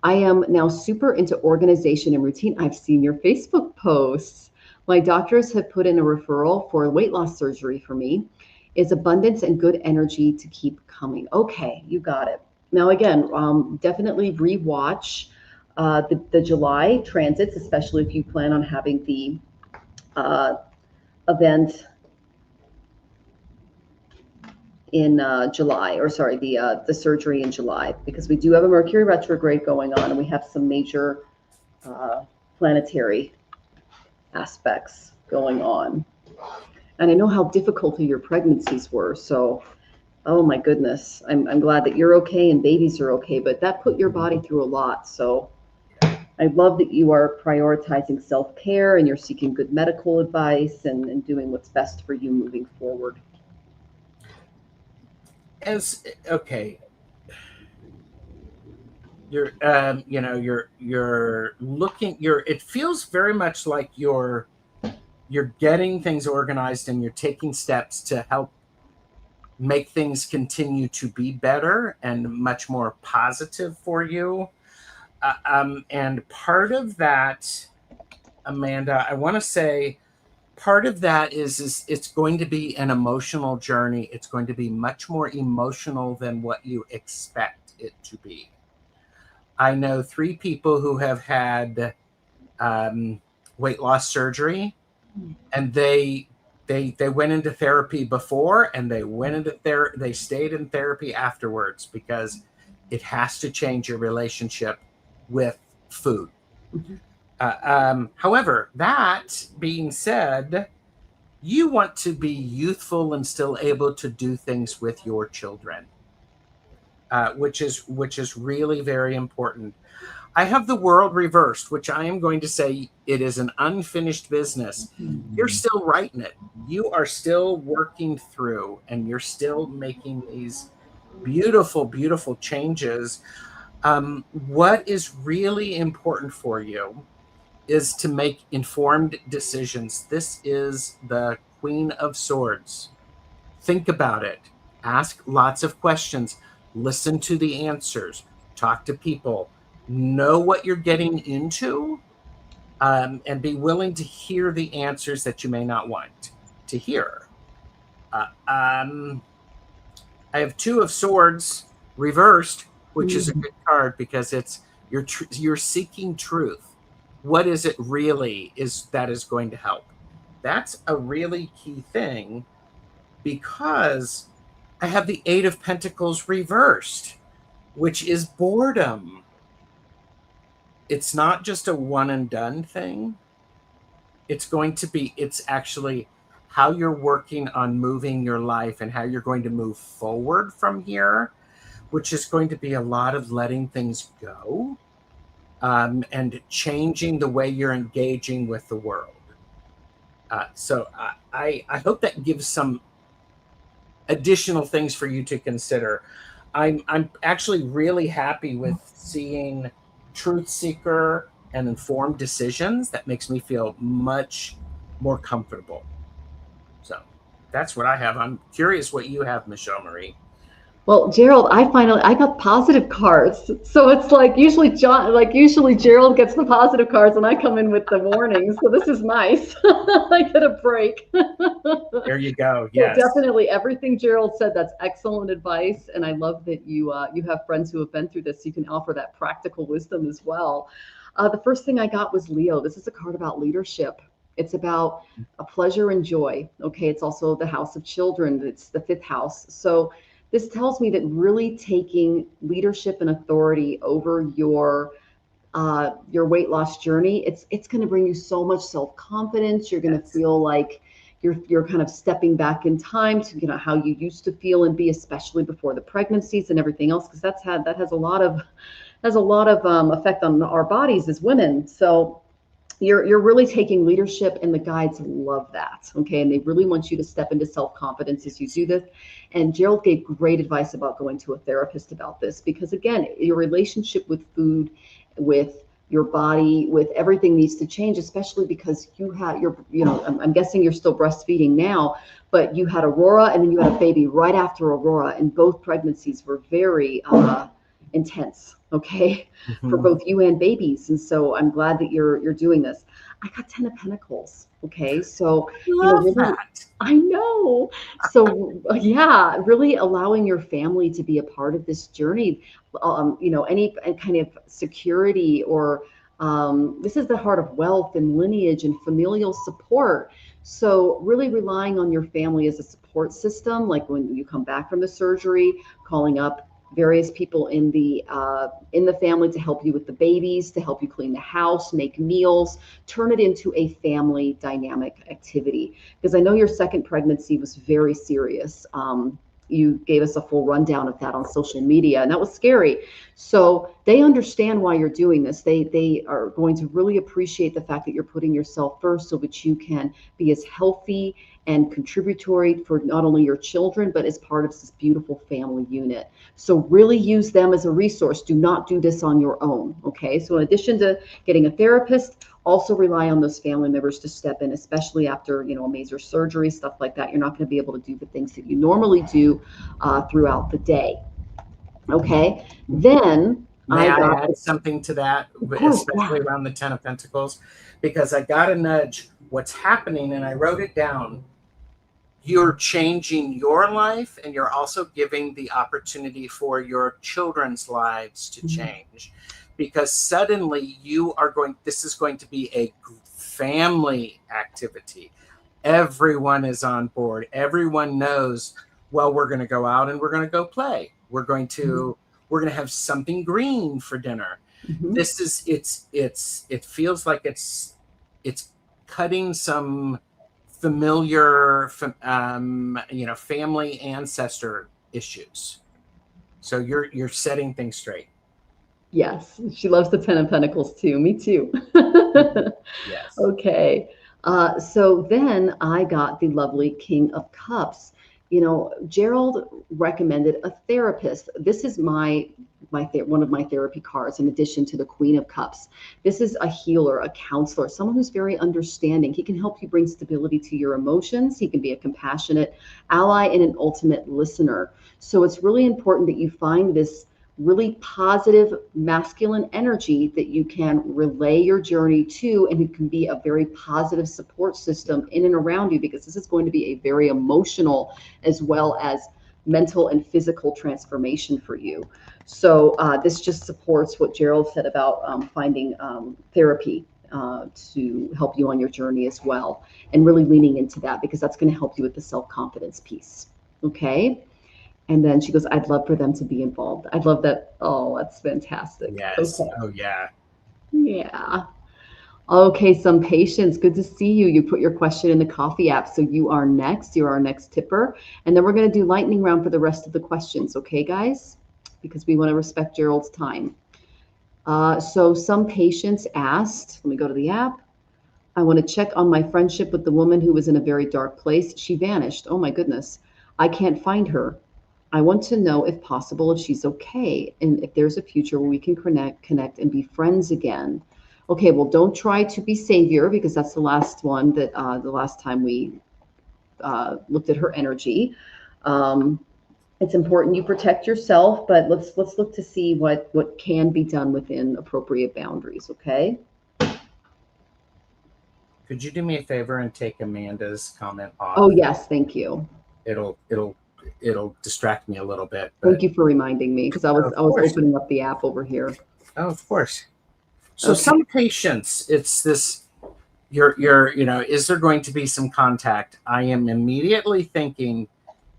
I am now super into organization and routine. I've seen your Facebook posts. My doctors have put in a referral for weight loss surgery for me. It's abundance and good energy to keep coming. Okay, you got it. Now, again, definitely rewatch the July transits, especially if you plan on having the event in July, or sorry, the surgery in July, because we do have a Mercury retrograde going on, and we have some major planetary aspects going on. And I know how difficult your pregnancies were, so oh my goodness, I'm glad that you're okay and babies are okay, but that put your body through a lot. So I love that you are prioritizing self-care and you're seeking good medical advice and doing what's best for you moving forward. Okay. you're looking, it feels very much like you're getting things organized and you're taking steps to help make things continue to be better and much more positive for you. And part of that, Amanda, I want to say part of that is it's going to be an emotional journey. It's going to be much more emotional than what you expect it to be. I know 3 people who have had weight loss surgery, and they went into therapy before, and they stayed in therapy afterwards, because it has to change your relationship with food. However, that being said, you want to be youthful and still able to do things with your children, which is really very important. I have the world reversed, which I am going to say it is an unfinished business. You're still writing it. You are still working through, and you're still making these beautiful, beautiful changes. What is really important for you is to make informed decisions. This is the Queen of Swords. Think about it. Ask lots of questions. Listen to the answers. Talk to people. Know what you're getting into, and be willing to hear the answers that you may not want to hear. I have 2 of Swords reversed, which is a good card, because it's you're seeking truth. What is it really that is going to help? That's a really key thing, because I have the 8 of Pentacles reversed, which is boredom. It's not just a one and done thing. It's actually how you're working on moving your life and how you're going to move forward from here, which is going to be a lot of letting things go, and changing the way you're engaging with the world. So I hope that gives some additional things for you to consider. I'm actually really happy with seeing Truth Seeker and Informed Decisions. That makes me feel much more comfortable. So that's what I have. I'm curious what you have, Michelle Marie. Well, Gerald, I got positive cards. So it's like usually Gerald gets the positive cards and I come in with the warnings. So this is nice. I get a break. There you go. Yes. So definitely everything Gerald said, that's excellent advice. And I love that you have friends who have been through this. So you can offer that practical wisdom as well. The first thing I got was Leo. This is a card about leadership. It's about a pleasure and joy. Okay. It's also the house of children. It's the 5th house. So this tells me that really taking leadership and authority over your weight loss journey, it's going to bring you so much self-confidence. You're going to feel like you're kind of stepping back in time to how you used to feel and be, especially before the pregnancies and everything else, because that has a lot of effect on our bodies as women. So you're really taking leadership, and the guides love that. Okay. And they really want you to step into self-confidence as you do this. And Gerald gave great advice about going to a therapist about this, because again, your relationship with food, with your body, with everything needs to change, especially because I'm guessing you're still breastfeeding now, but you had Aurora and then you had a baby right after Aurora, and both pregnancies were very intense, okay, for both you and babies. And so I'm glad that you're doing this. I got 10 of Pentacles. Okay. So, Love that. I know. So yeah, really allowing your family to be a part of this journey, any kind of security, or this is the heart of wealth and lineage and familial support. So really relying on your family as a support system, like when you come back from the surgery, calling up various people in the family to help you with the babies, to help you clean the house, make meals, turn it into a family dynamic activity. Because I know your second pregnancy was very serious. You gave us a full rundown of that on social media, and that was scary. So they understand why you're doing this. They are going to really appreciate the fact that you're putting yourself first, so that you can be as healthy and contributory for not only your children, but as part of this beautiful family unit. So really use them as a resource. Do not do this on your own, okay? So in addition to getting a therapist, also rely on those family members to step in, especially after, a major surgery, stuff like that. You're not going to be able to do the things that you normally do throughout the day. Okay, then May I got add something to that, course, especially around the 10 of Pentacles? Because I got a nudge what's happening, and I wrote it down. You're changing your life, and you're also giving the opportunity for your children's lives to change. Because suddenly this is going to be a family activity. Everyone is on board. Everyone knows, well, we're going to go out and we're going to go play. We're going to have something green for dinner. This is, it feels like it's cutting some familiar, family ancestor issues. So you're setting things straight. Yes, she loves the 10 of Pentacles too. Me too. Yes. Okay. So then I got the lovely King of Cups. Gerald recommended a therapist. This is one of my therapy cards, in addition to the Queen of Cups. This is a healer, a counselor, someone who's very understanding. He can help you bring stability to your emotions. He can be a compassionate ally and an ultimate listener. So it's really important that you find this really positive masculine energy that you can relay your journey to, and who can be a very positive support system in and around you, because this is going to be a very emotional as well as mental and physical transformation for you. So this just supports what Gerald said about finding therapy to help you on your journey as well, and really leaning into that, because that's going to help you with the self-confidence piece. Okay. And then she goes, I'd love for them to be involved. I'd love that. Oh, that's fantastic. Yes. Okay. Oh, yeah. Yeah. Okay, some patience. Good to see you. You put your question in the coffee app. So you are next. You're our next tipper. And then we're going to do lightning round for the rest of the questions. Okay, guys? Because we want to respect Gerald's time. So some patients asked, let me go to the app. I want to check on my friendship with the woman who was in a very dark place. She vanished. Oh, my goodness. I can't find her. I want to know, if possible, if she's okay, and if there's a future where we can connect and be friends again. Okay, well, don't try to be savior, because that's the last one that the last time we looked at her energy. It's important you protect yourself, but let's look to see what can be done within appropriate boundaries. Okay. Could you do me a favor and take Amanda's comment off? Oh yes, thank you. It'll distract me a little bit. Thank you for reminding me, because I was opening up the app over here. Oh, of course. So some patients, it's this, is there going to be some contact? I am immediately thinking,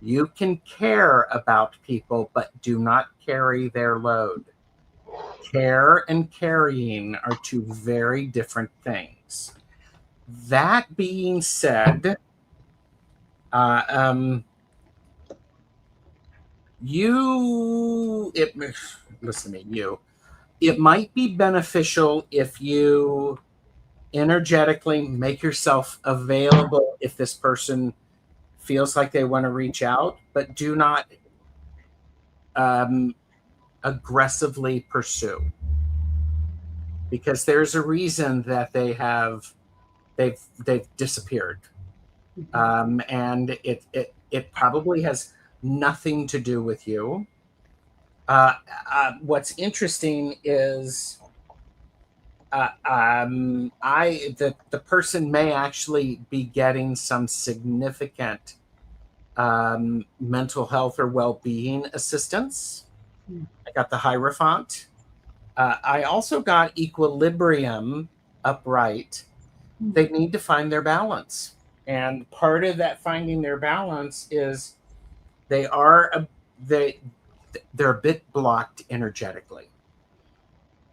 you can care about people, but do not carry their load. Care and carrying are two very different things. That being said, it might be beneficial if you energetically make yourself available if this person feels like they want to reach out, but do not aggressively pursue, because there's a reason that they've disappeared, and it probably has nothing to do with you. What's interesting is the person may actually be getting some significant mental health or well-being assistance. I got the Hierophant. I also got Equilibrium upright. They need to find their balance. And part of that finding their balance is they're a bit blocked energetically.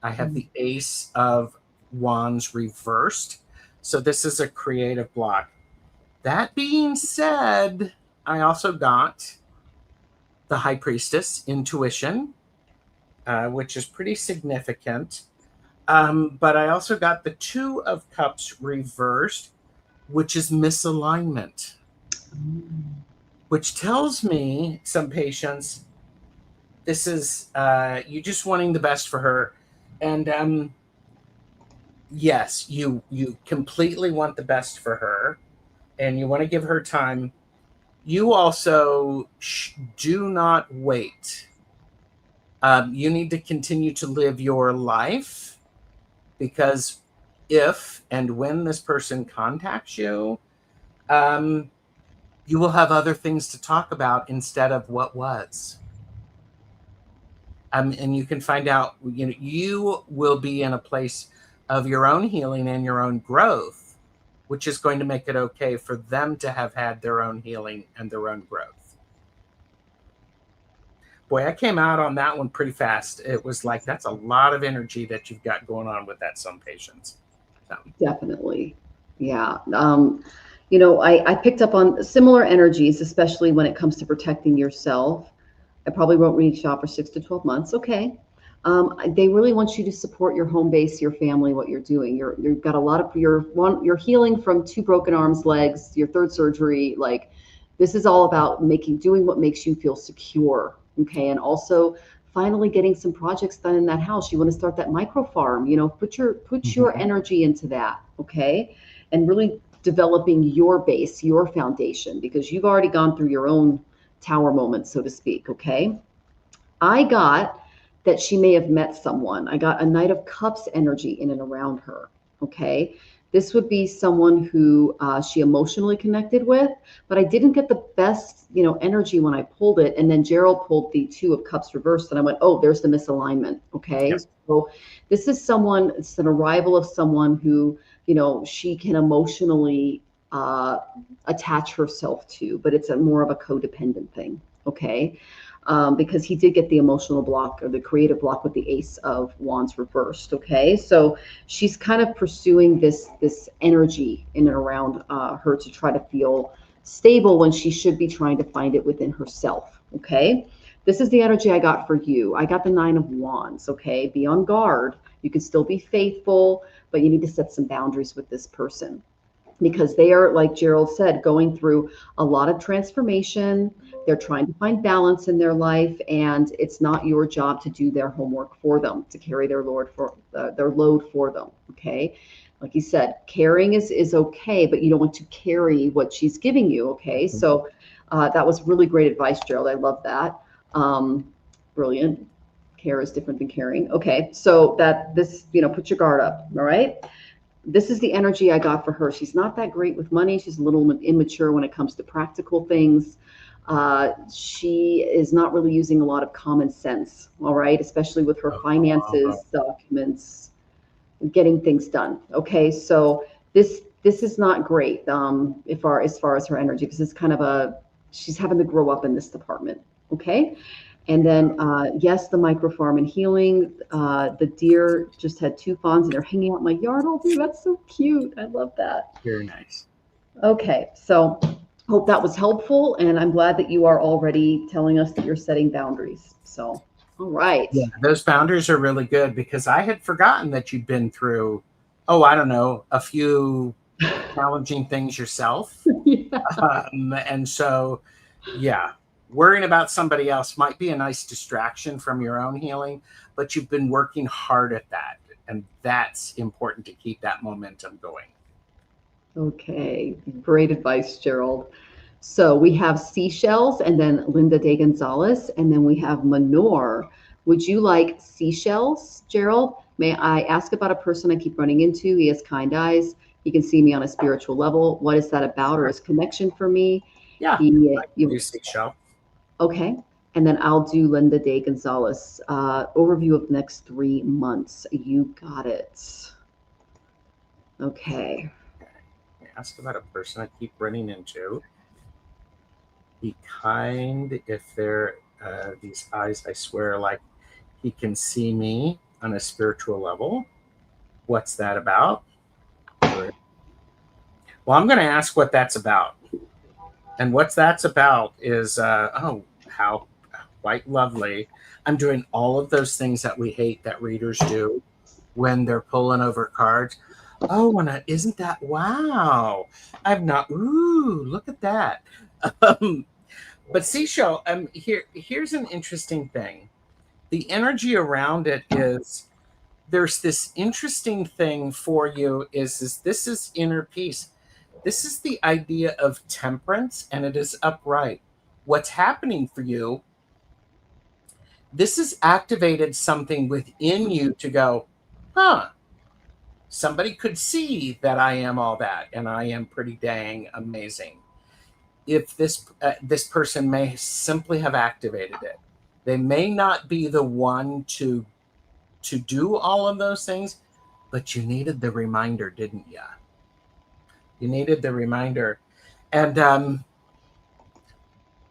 I have the Ace of Wands reversed. So this is a creative block. That being said, I also got the High Priestess, Intuition, which is pretty significant. But I also got the Two of Cups reversed, which is misalignment. which tells me some patients, this is you just wanting the best for her. And yes, you completely want the best for her, and you want to give her time. You also do not wait. You need to continue to live your life, because if and when this person contacts you, you will have other things to talk about instead of what was. And you can find out, you will be in a place of your own healing and your own growth, which is going to make it okay for them to have had their own healing and their own growth. Boy, I came out on that one pretty fast. It was like, that's a lot of energy that you've got going on with that, some patients. So. Definitely. Yeah. I picked up on similar energies, especially when it comes to protecting yourself. I probably won't reach out for 6 to 12 months. Okay. They really want you to support your home base, your family, what you're doing. You've got a lot of you're healing from 2 broken arms, legs, your 3rd surgery. Like, this is all about doing what makes you feel secure. Okay. And also finally getting some projects done in that house. You want to start that micro farm, put your energy into that. Okay. And really developing your base, your foundation, because you've already gone through your own tower moment, so to speak. Okay. I got that she may have met someone. I got a Knight of Cups energy in and around her. Okay. This would be someone who she emotionally connected with, but I didn't get the best, energy when I pulled it. And then Gerald pulled the 2 of Cups reversed, and I went, oh, there's the misalignment. Okay. Yep. So this is someone, it's an arrival of someone who, she can emotionally attach herself to, but it's more of a codependent thing. Okay. Because he did get the emotional block, or the creative block, with the Ace of Wands reversed. Okay. So she's kind of pursuing this energy in and around her to try to feel stable, when she should be trying to find it within herself. Okay. This is the energy I got for you. I got the 9 of Wands. Okay. Be on guard. You can still be faithful, but you need to set some boundaries with this person, because they are, like Gerald said, going through a lot of transformation. They're trying to find balance in their life, and it's not your job to do their homework for them, to carry their load for them. Okay. Like you said, caring is okay, but you don't want to carry what she's giving you. Okay. So that was really great advice, Gerald. I love that. Brilliant. Care is different than caring. Okay. So put your guard up. All right. This is the energy I got for her. She's not that great with money. She's a little immature when it comes to practical things. She is not really using a lot of common sense. All right. Especially with her finances, documents, getting things done. Okay. So this is not great. As far as her energy, because it's kind of she's having to grow up in this department. Okay. And then, yes, the microfarm and healing. The deer just had 2 fawns, and they're hanging out in my yard all day. That's so cute. I love that. Very nice. Okay. So hope that was helpful. And I'm glad that you are already telling us that you're setting boundaries. So, all right. Yeah, those boundaries are really good, because I had forgotten that you'd been through, I don't know, a few challenging things yourself. Yeah. And so, yeah. Worrying about somebody else might be a nice distraction from your own healing, but you've been working hard at that. And that's important, to keep that momentum going. Okay. Great advice, Gerald. So we have Seashells, and then Linda De Gonzalez, and then we have Manor. Would you like Seashells, Gerald? May I ask about a person I keep running into? He has kind eyes. He can see me on a spiritual level. What is that about, or his connection for me? Yeah. You Seashell. Okay. And then I'll do Linda De Gonzalez. Overview of the next 3 months. You got it. Okay. Ask about a person I keep running into. Be kind. If they're these eyes, I swear, like he can see me on a spiritual level. What's that about? Well, I'm going to ask what that's about. And what that's about is, how quite lovely. I'm doing all of those things that we hate that readers do when they're pulling over cards. Oh, and isn't that, wow. I've not, ooh, look at that. But seashell, here's an interesting thing. The energy around it is, there's this interesting thing for you is this is inner peace. This is the idea of temperance, and it is upright. What's happening for you, this has activated something within you to go, huh, somebody could see that I am all that, and I am pretty dang amazing. If this person may simply have activated it. They may not be the one to do all of those things, but you needed the reminder, didn't you? You needed the reminder. And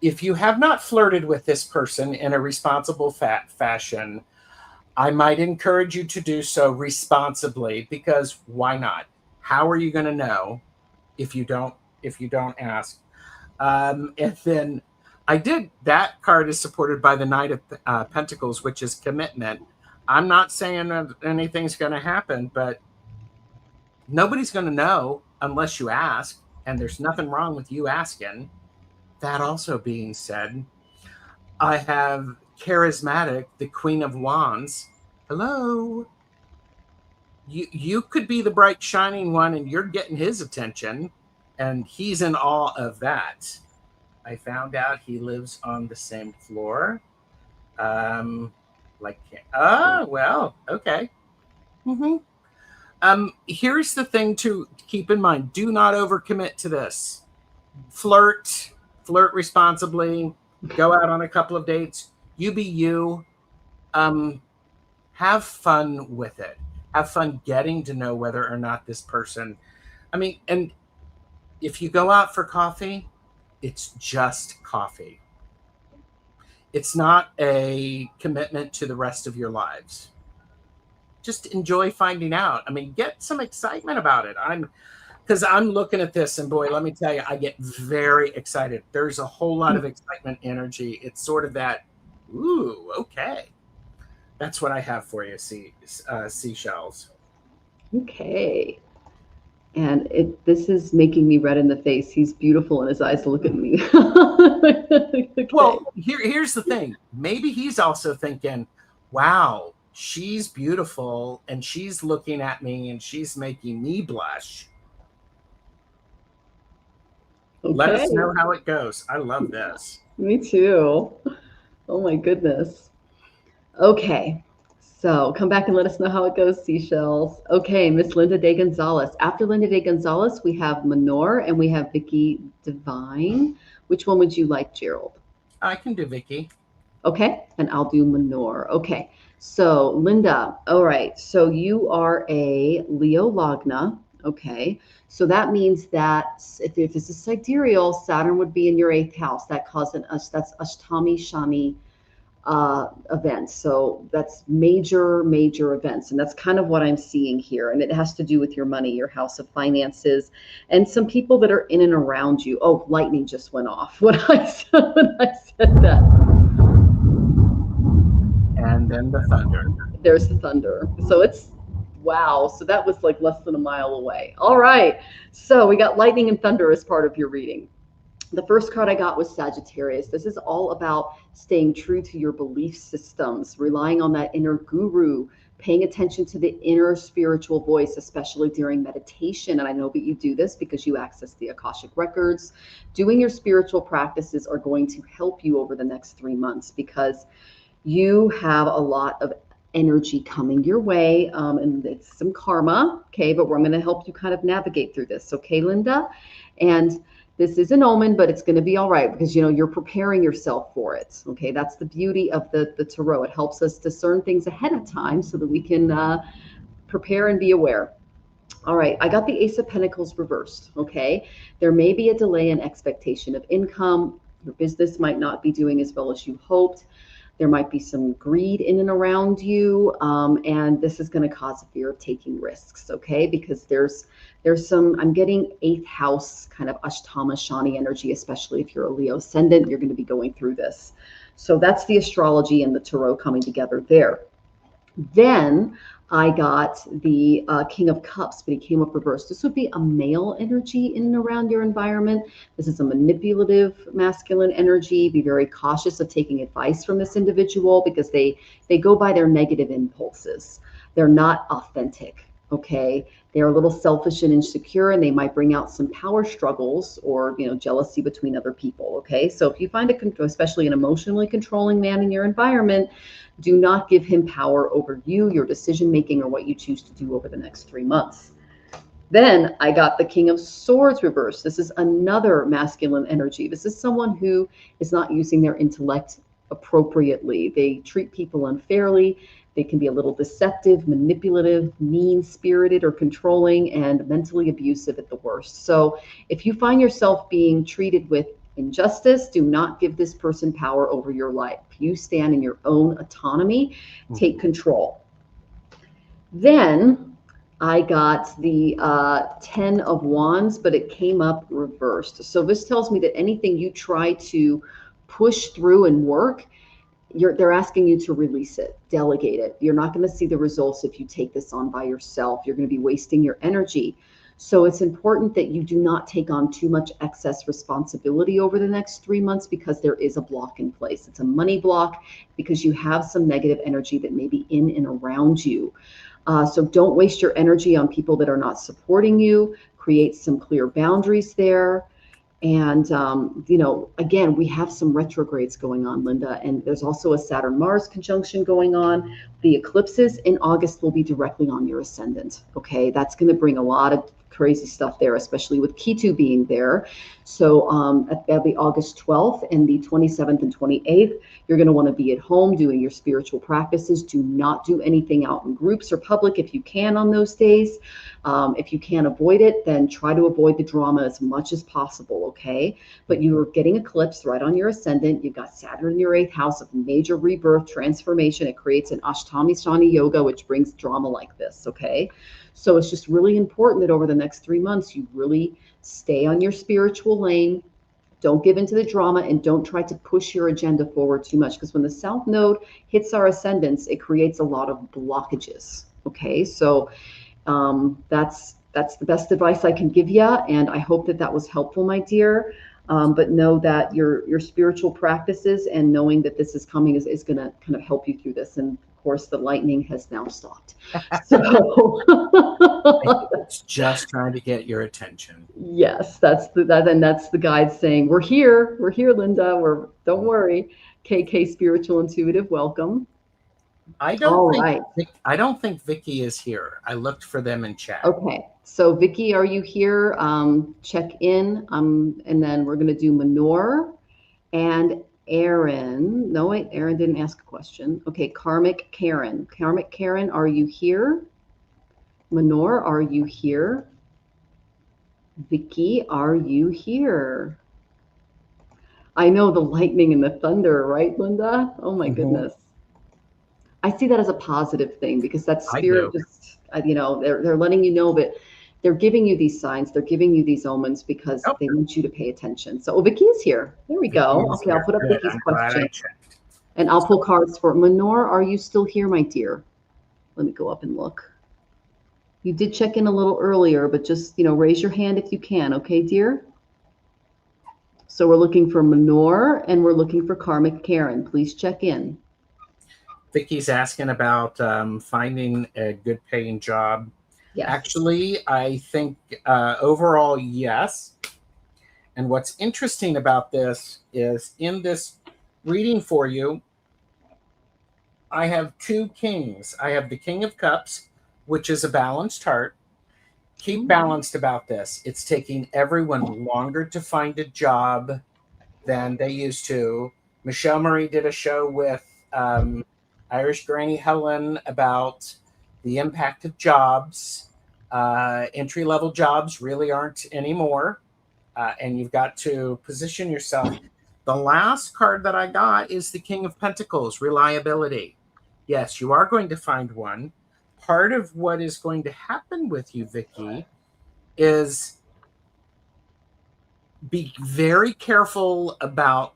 if you have not flirted with this person in a responsible fashion, I might encourage you to do so responsibly, because why not? How are you going to know if you don't ask? And then that card is supported by the Knight of Pentacles, which is commitment. I'm not saying that anything's going to happen, but nobody's going to know unless you ask, and there's nothing wrong with you asking. That also being said, I have charismatic, the Queen of Wands. Hello. You could be the bright shining one, and you're getting his attention, and he's in awe of that. I found out he lives on the same floor. Well, okay. Here's the thing to keep in mind. Do not overcommit to this. Flirt responsibly. Go out on a couple of dates. You be you. Have fun with it. Have fun getting to know whether or not this person, and if you go out for coffee, it's just coffee. It's not a commitment to the rest of your lives. Just enjoy finding out. Get some excitement about it. Because I'm looking at this, and boy, let me tell you, I get very excited. There's a whole lot of excitement energy. It's sort of that, ooh, okay. That's what I have for you, seashells. Okay. And this is making me red in the face. He's beautiful in his eyes. Look at me. Okay. Well, here's the thing. Maybe he's also thinking, wow, she's beautiful, and she's looking at me, and she's making me blush. Okay. Let us know how it goes. I love this. Me too. Oh my goodness. Okay. So come back and let us know how it goes, seashells. Okay, Miss Linda De Gonzalez. After Linda De Gonzalez, we have Manor and we have Vicky Divine. Which one would you like, Gerald? I can do Vicky. Okay, and I'll do Manor. Okay, so Linda, all right. So you are a Leo Lagna. Okay, so that means that if this is sidereal, Saturn would be in your 8th house. That's Ashtami Shani events. So that's major events. And that's kind of what I'm seeing here. And it has to do with your money, your house of finances, and some people that are in and around you. Oh, lightning just went off when I said that. And then the thunder. There's the thunder. So it's, wow. So that was like less than a mile away. All right. So we got lightning and thunder as part of your reading. The first card I got was Sagittarius. This is all about staying true to your belief systems, relying on that inner guru, paying attention to the inner spiritual voice, especially during meditation. And I know that you do this because you access the Akashic records. Doing your spiritual practices are going to help you over the next 3 months because you have a lot of energy coming your way, and it's some karma, okay? But we're going to help you kind of navigate through this, okay, Linda? And this is an omen, but it's going to be all right because, you're preparing yourself for it. Okay. That's the beauty of the tarot. It helps us discern things ahead of time so that we can prepare and be aware. All right. I got the Ace of Pentacles reversed. Okay. There may be a delay in expectation of income. Your business might not be doing as well as you hoped. There might be some greed in and around you. And this is going to cause a fear of taking risks. Okay. Because there's some, I'm getting 8th house kind of Ashtama Shani energy, especially if you're a Leo ascendant, you're going to be going through this. So that's the astrology and the tarot coming together there. Then I got the King of Cups, but he came up reversed. This would be a male energy in and around your environment. This is a manipulative masculine energy. Be very cautious of taking advice from this individual because they go by their negative impulses. They're not authentic, okay? They're a little selfish and insecure, and they might bring out some power struggles or, jealousy between other people, okay? So if you find especially an emotionally controlling man in your environment, do not give him power over you, your decision making, or what you choose to do over the next 3 months. Then I got the King of Swords reversed. This is another masculine energy. This is someone who is not using their intellect appropriately. They treat people unfairly. They can be a little deceptive, manipulative, mean-spirited, or controlling, and mentally abusive at the worst. So if you find yourself being treated with injustice, do not give this person power over your life. You stand in your own autonomy, take control. Then I got the 10 of Wands, but it came up reversed. So this tells me that anything you try to push through and work, they're asking you to release it, delegate it. You're not going to see the results if you take this on by yourself. You're going to be wasting your energy. So it's important that you do not take on too much excess responsibility over the next 3 months because there is a block in place. It's a money block because you have some negative energy that may be in and around you. So don't waste your energy on people that are not supporting you. Create some clear boundaries there. And, again, we have some retrogrades going on, Linda, and there's also a Saturn-Mars conjunction going on. The eclipses in August will be directly on your ascendant. Okay, that's going to bring a lot of crazy stuff there, especially with Ketu being there. So at the August 12th and the 27th and 28th, you're going to want to be at home doing your spiritual practices. Do not do anything out in groups or public if you can on those days. If you can't avoid it, then try to avoid the drama as much as possible, okay? But you are getting eclipsed right on your ascendant. You've got Saturn in your 8th house of major rebirth, transformation. It creates an Ashtami Shani Yoga, which brings drama like this, okay? So it's just really important that over the next 3 months, you really stay on your spiritual lane. Don't give into the drama and don't try to push your agenda forward too much, because when the South Node hits our ascendants, it creates a lot of blockages, okay? So that's the best advice I can give you, and I hope that was helpful, my dear. But know that your spiritual practices and knowing that this is coming is going to kind of help you through this. And of course, the lightning has now stopped. So it's just trying to get your attention. Yes, that's the guide saying, we're here, Linda. Don't worry. KK Spiritual Intuitive, welcome. I don't think Vicky is here. I looked for them in chat. Okay, so Vicky, are you here? Check in. And then we're going to do Manor and Aaron. No, wait, Aaron didn't ask a question. Okay, Karmic Karen. Karmic Karen, are you here? Manor, are you here? Vicky, are you here? I know the lightning and the thunder, right, Linda? Oh my goodness. I see that as a positive thing because that spirit just, they're letting you know that they're giving you these signs, they're giving you these omens because they want you to pay attention. So, Vicky's here. There we go. Okay, I'll put up Vicky's question. And I'll pull cards for Manor. Are you still here, my dear? Let me go up and look. You did check in a little earlier, but just, raise your hand if you can. Okay, dear? So we're looking for Manor and we're looking for Karmic Karen. Please check in. Vicky's asking about finding a good paying job. Yes. Actually, I think overall, yes. And what's interesting about this is in this reading for you, I have two kings. I have the King of Cups, which is a balanced heart. Keep balanced about this. It's taking everyone longer to find a job than they used to. Michelle Marie did a show with Irish Granny Helen about the impact of jobs. Entry-level jobs really aren't anymore. And you've got to position yourself. The last card that I got is the King of Pentacles, reliability. Yes, you are going to find one. Part of what is going to happen with you, Vicky, is be very careful about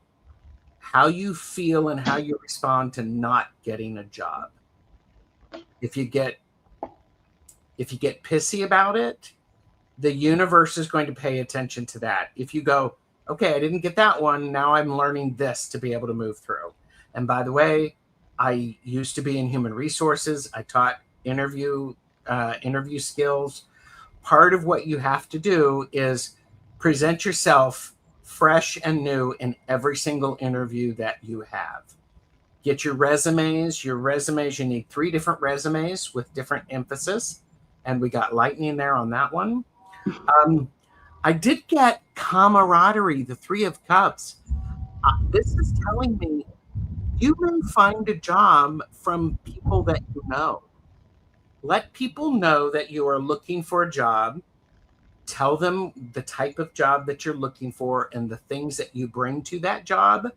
how you feel and how you respond to not getting a job. If you get If you get pissy about it, the universe is going to pay attention to that. If you go, okay, I didn't get that one, now I'm learning this to be able to move through. And by the way, I used to be in human resources. I taught interview skills. Part of what you have to do is present yourself fresh and new in every single interview that you have. Get your resumes. You need 3 different resumes with different emphasis. And we got lightning there on that one. I did get camaraderie, the 3 of Cups. This is telling me you may find a job from people that you know. Let people know that you are looking for a job. Tell them the type of job that you're looking for and the things that you bring to that job.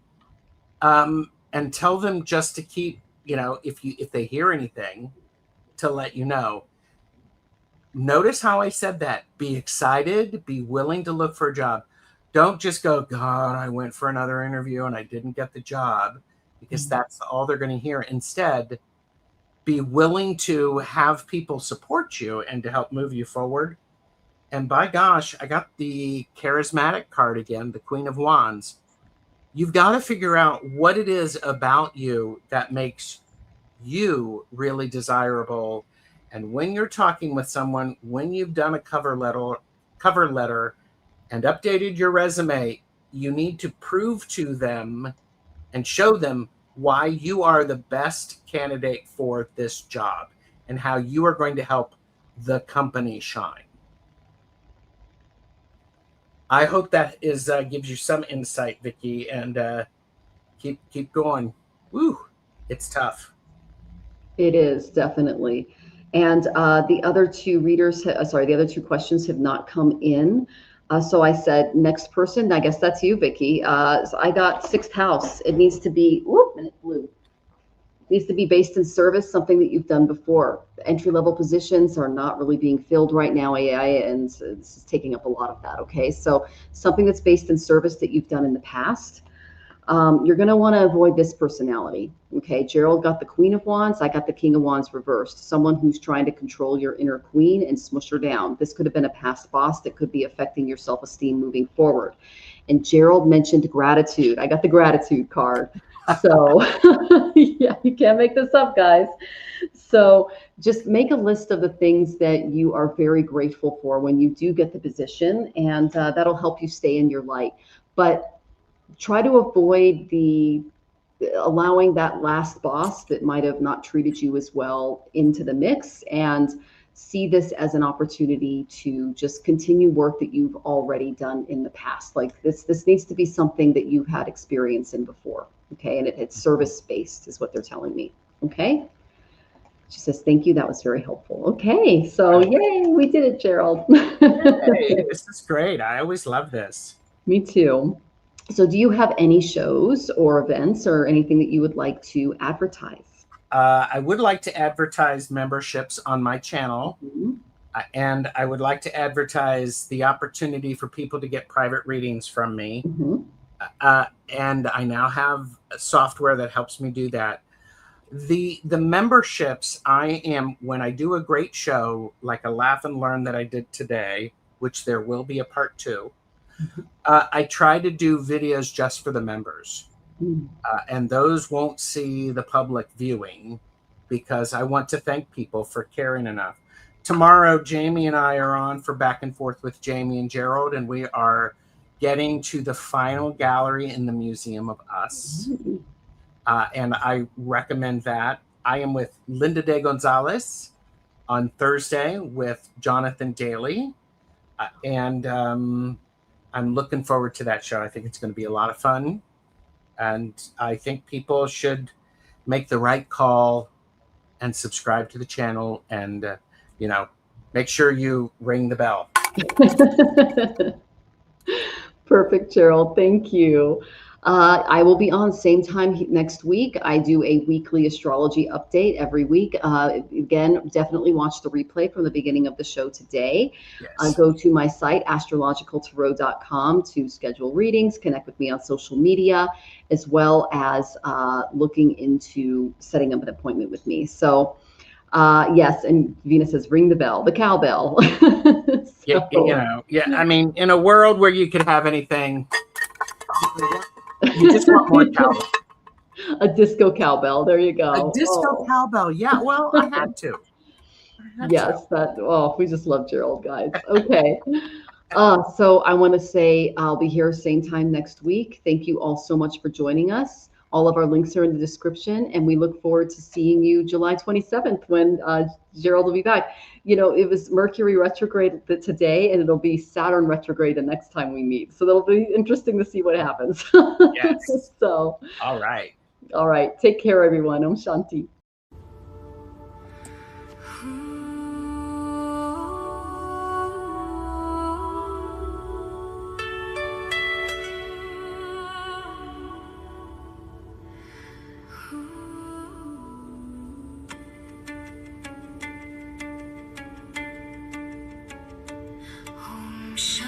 And tell them just to keep, if they hear anything, to let you know. Notice how I said that. Be excited, be willing to look for a job. Don't just go, God, I went for another interview and I didn't get the job, because that's all they're going to hear. Instead, be willing to have people support you and to help move you forward. And by gosh, I got the charismatic card again, the Queen of Wands. You've got to figure out what it is about you that makes you really desirable. And when you're talking with someone, when you've done a cover letter and updated your resume, you need to prove to them and show them why you are the best candidate for this job and how you are going to help the company shine. I hope that gives you some insight, Vicki, and keep going. Woo, it's tough. It is, definitely. And the other 2 the other 2 questions have not come in. So I said, next person, I guess that's you, Vicki. So I got 6th house. It needs to be, and it blew. It needs to be based in service, something that you've done before. The entry-level positions are not really being filled right now, AI, and it's taking up a lot of that, okay? So something that's based in service that you've done in the past. You're going to want to avoid this personality. Okay, Gerald got the Queen of Wands. I got the King of Wands reversed. Someone who's trying to control your inner queen and smush her down. This could have been a past boss that could be affecting your self-esteem moving forward. And Gerald mentioned gratitude. I got the gratitude card. So yeah, you can't make this up, guys. So just make a list of the things that you are very grateful for when you do get the position, and that'll help you stay in your light. But try to avoid allowing that last boss that might have not treated you as well into the mix, and see this as an opportunity to just continue work that you've already done in the past. Like this needs to be something that you've had experience in before. Okay. And it's service based is what they're telling me. Okay. She says, thank you. That was very helpful. Okay. So yay, we did it, Gerald. Hey, this is great. I always love this. Me too. So do you have any shows or events or anything that you would like to advertise? I would like to advertise memberships on my channel. Mm-hmm. And I would like to advertise the opportunity for people to get private readings from me. Mm-hmm. And I now have software that helps me do that. The memberships, when I do a great show, like a Laugh and Learn that I did today, which there will be a part 2, I try to do videos just for the members. And those won't see the public viewing because I want to thank people for caring enough. Tomorrow, Jamie and I are on for Back and Forth with Jamie and Gerald, and we are getting to the final gallery in the Museum of Us. And I recommend that. I am with Linda De Gonzalez on Thursday with Jonathan Daly. And I'm looking forward to that show. I think it's going to be a lot of fun. And I think people should make the right call and subscribe to the channel and, make sure you ring the bell. Perfect, Gerald. Thank you. I will be on same time next week. I do a weekly astrology update every week. Again, definitely watch the replay from the beginning of the show today. Yes. Go to my site, astrologicaltarot.com, to schedule readings, connect with me on social media, as well as looking into setting up an appointment with me. So Yes, and Venus says, ring the bell, the cowbell. Yeah, I mean, in a world where you could have anything, you just want more cowbell. A disco cowbell. There you go. A disco cowbell. Yeah, well, I had to. Yes, we just love Gerald, guys. Okay. So I want to say I'll be here same time next week. Thank you all so much for joining us. All of our links are in the description, and we look forward to seeing you July 27th when Gerald will be back. It was Mercury retrograde today, and it'll be Saturn retrograde the next time we meet. So that'll be interesting to see what happens. Yes. So. All right. All right. Take care, everyone. Om Shanti. Shanti.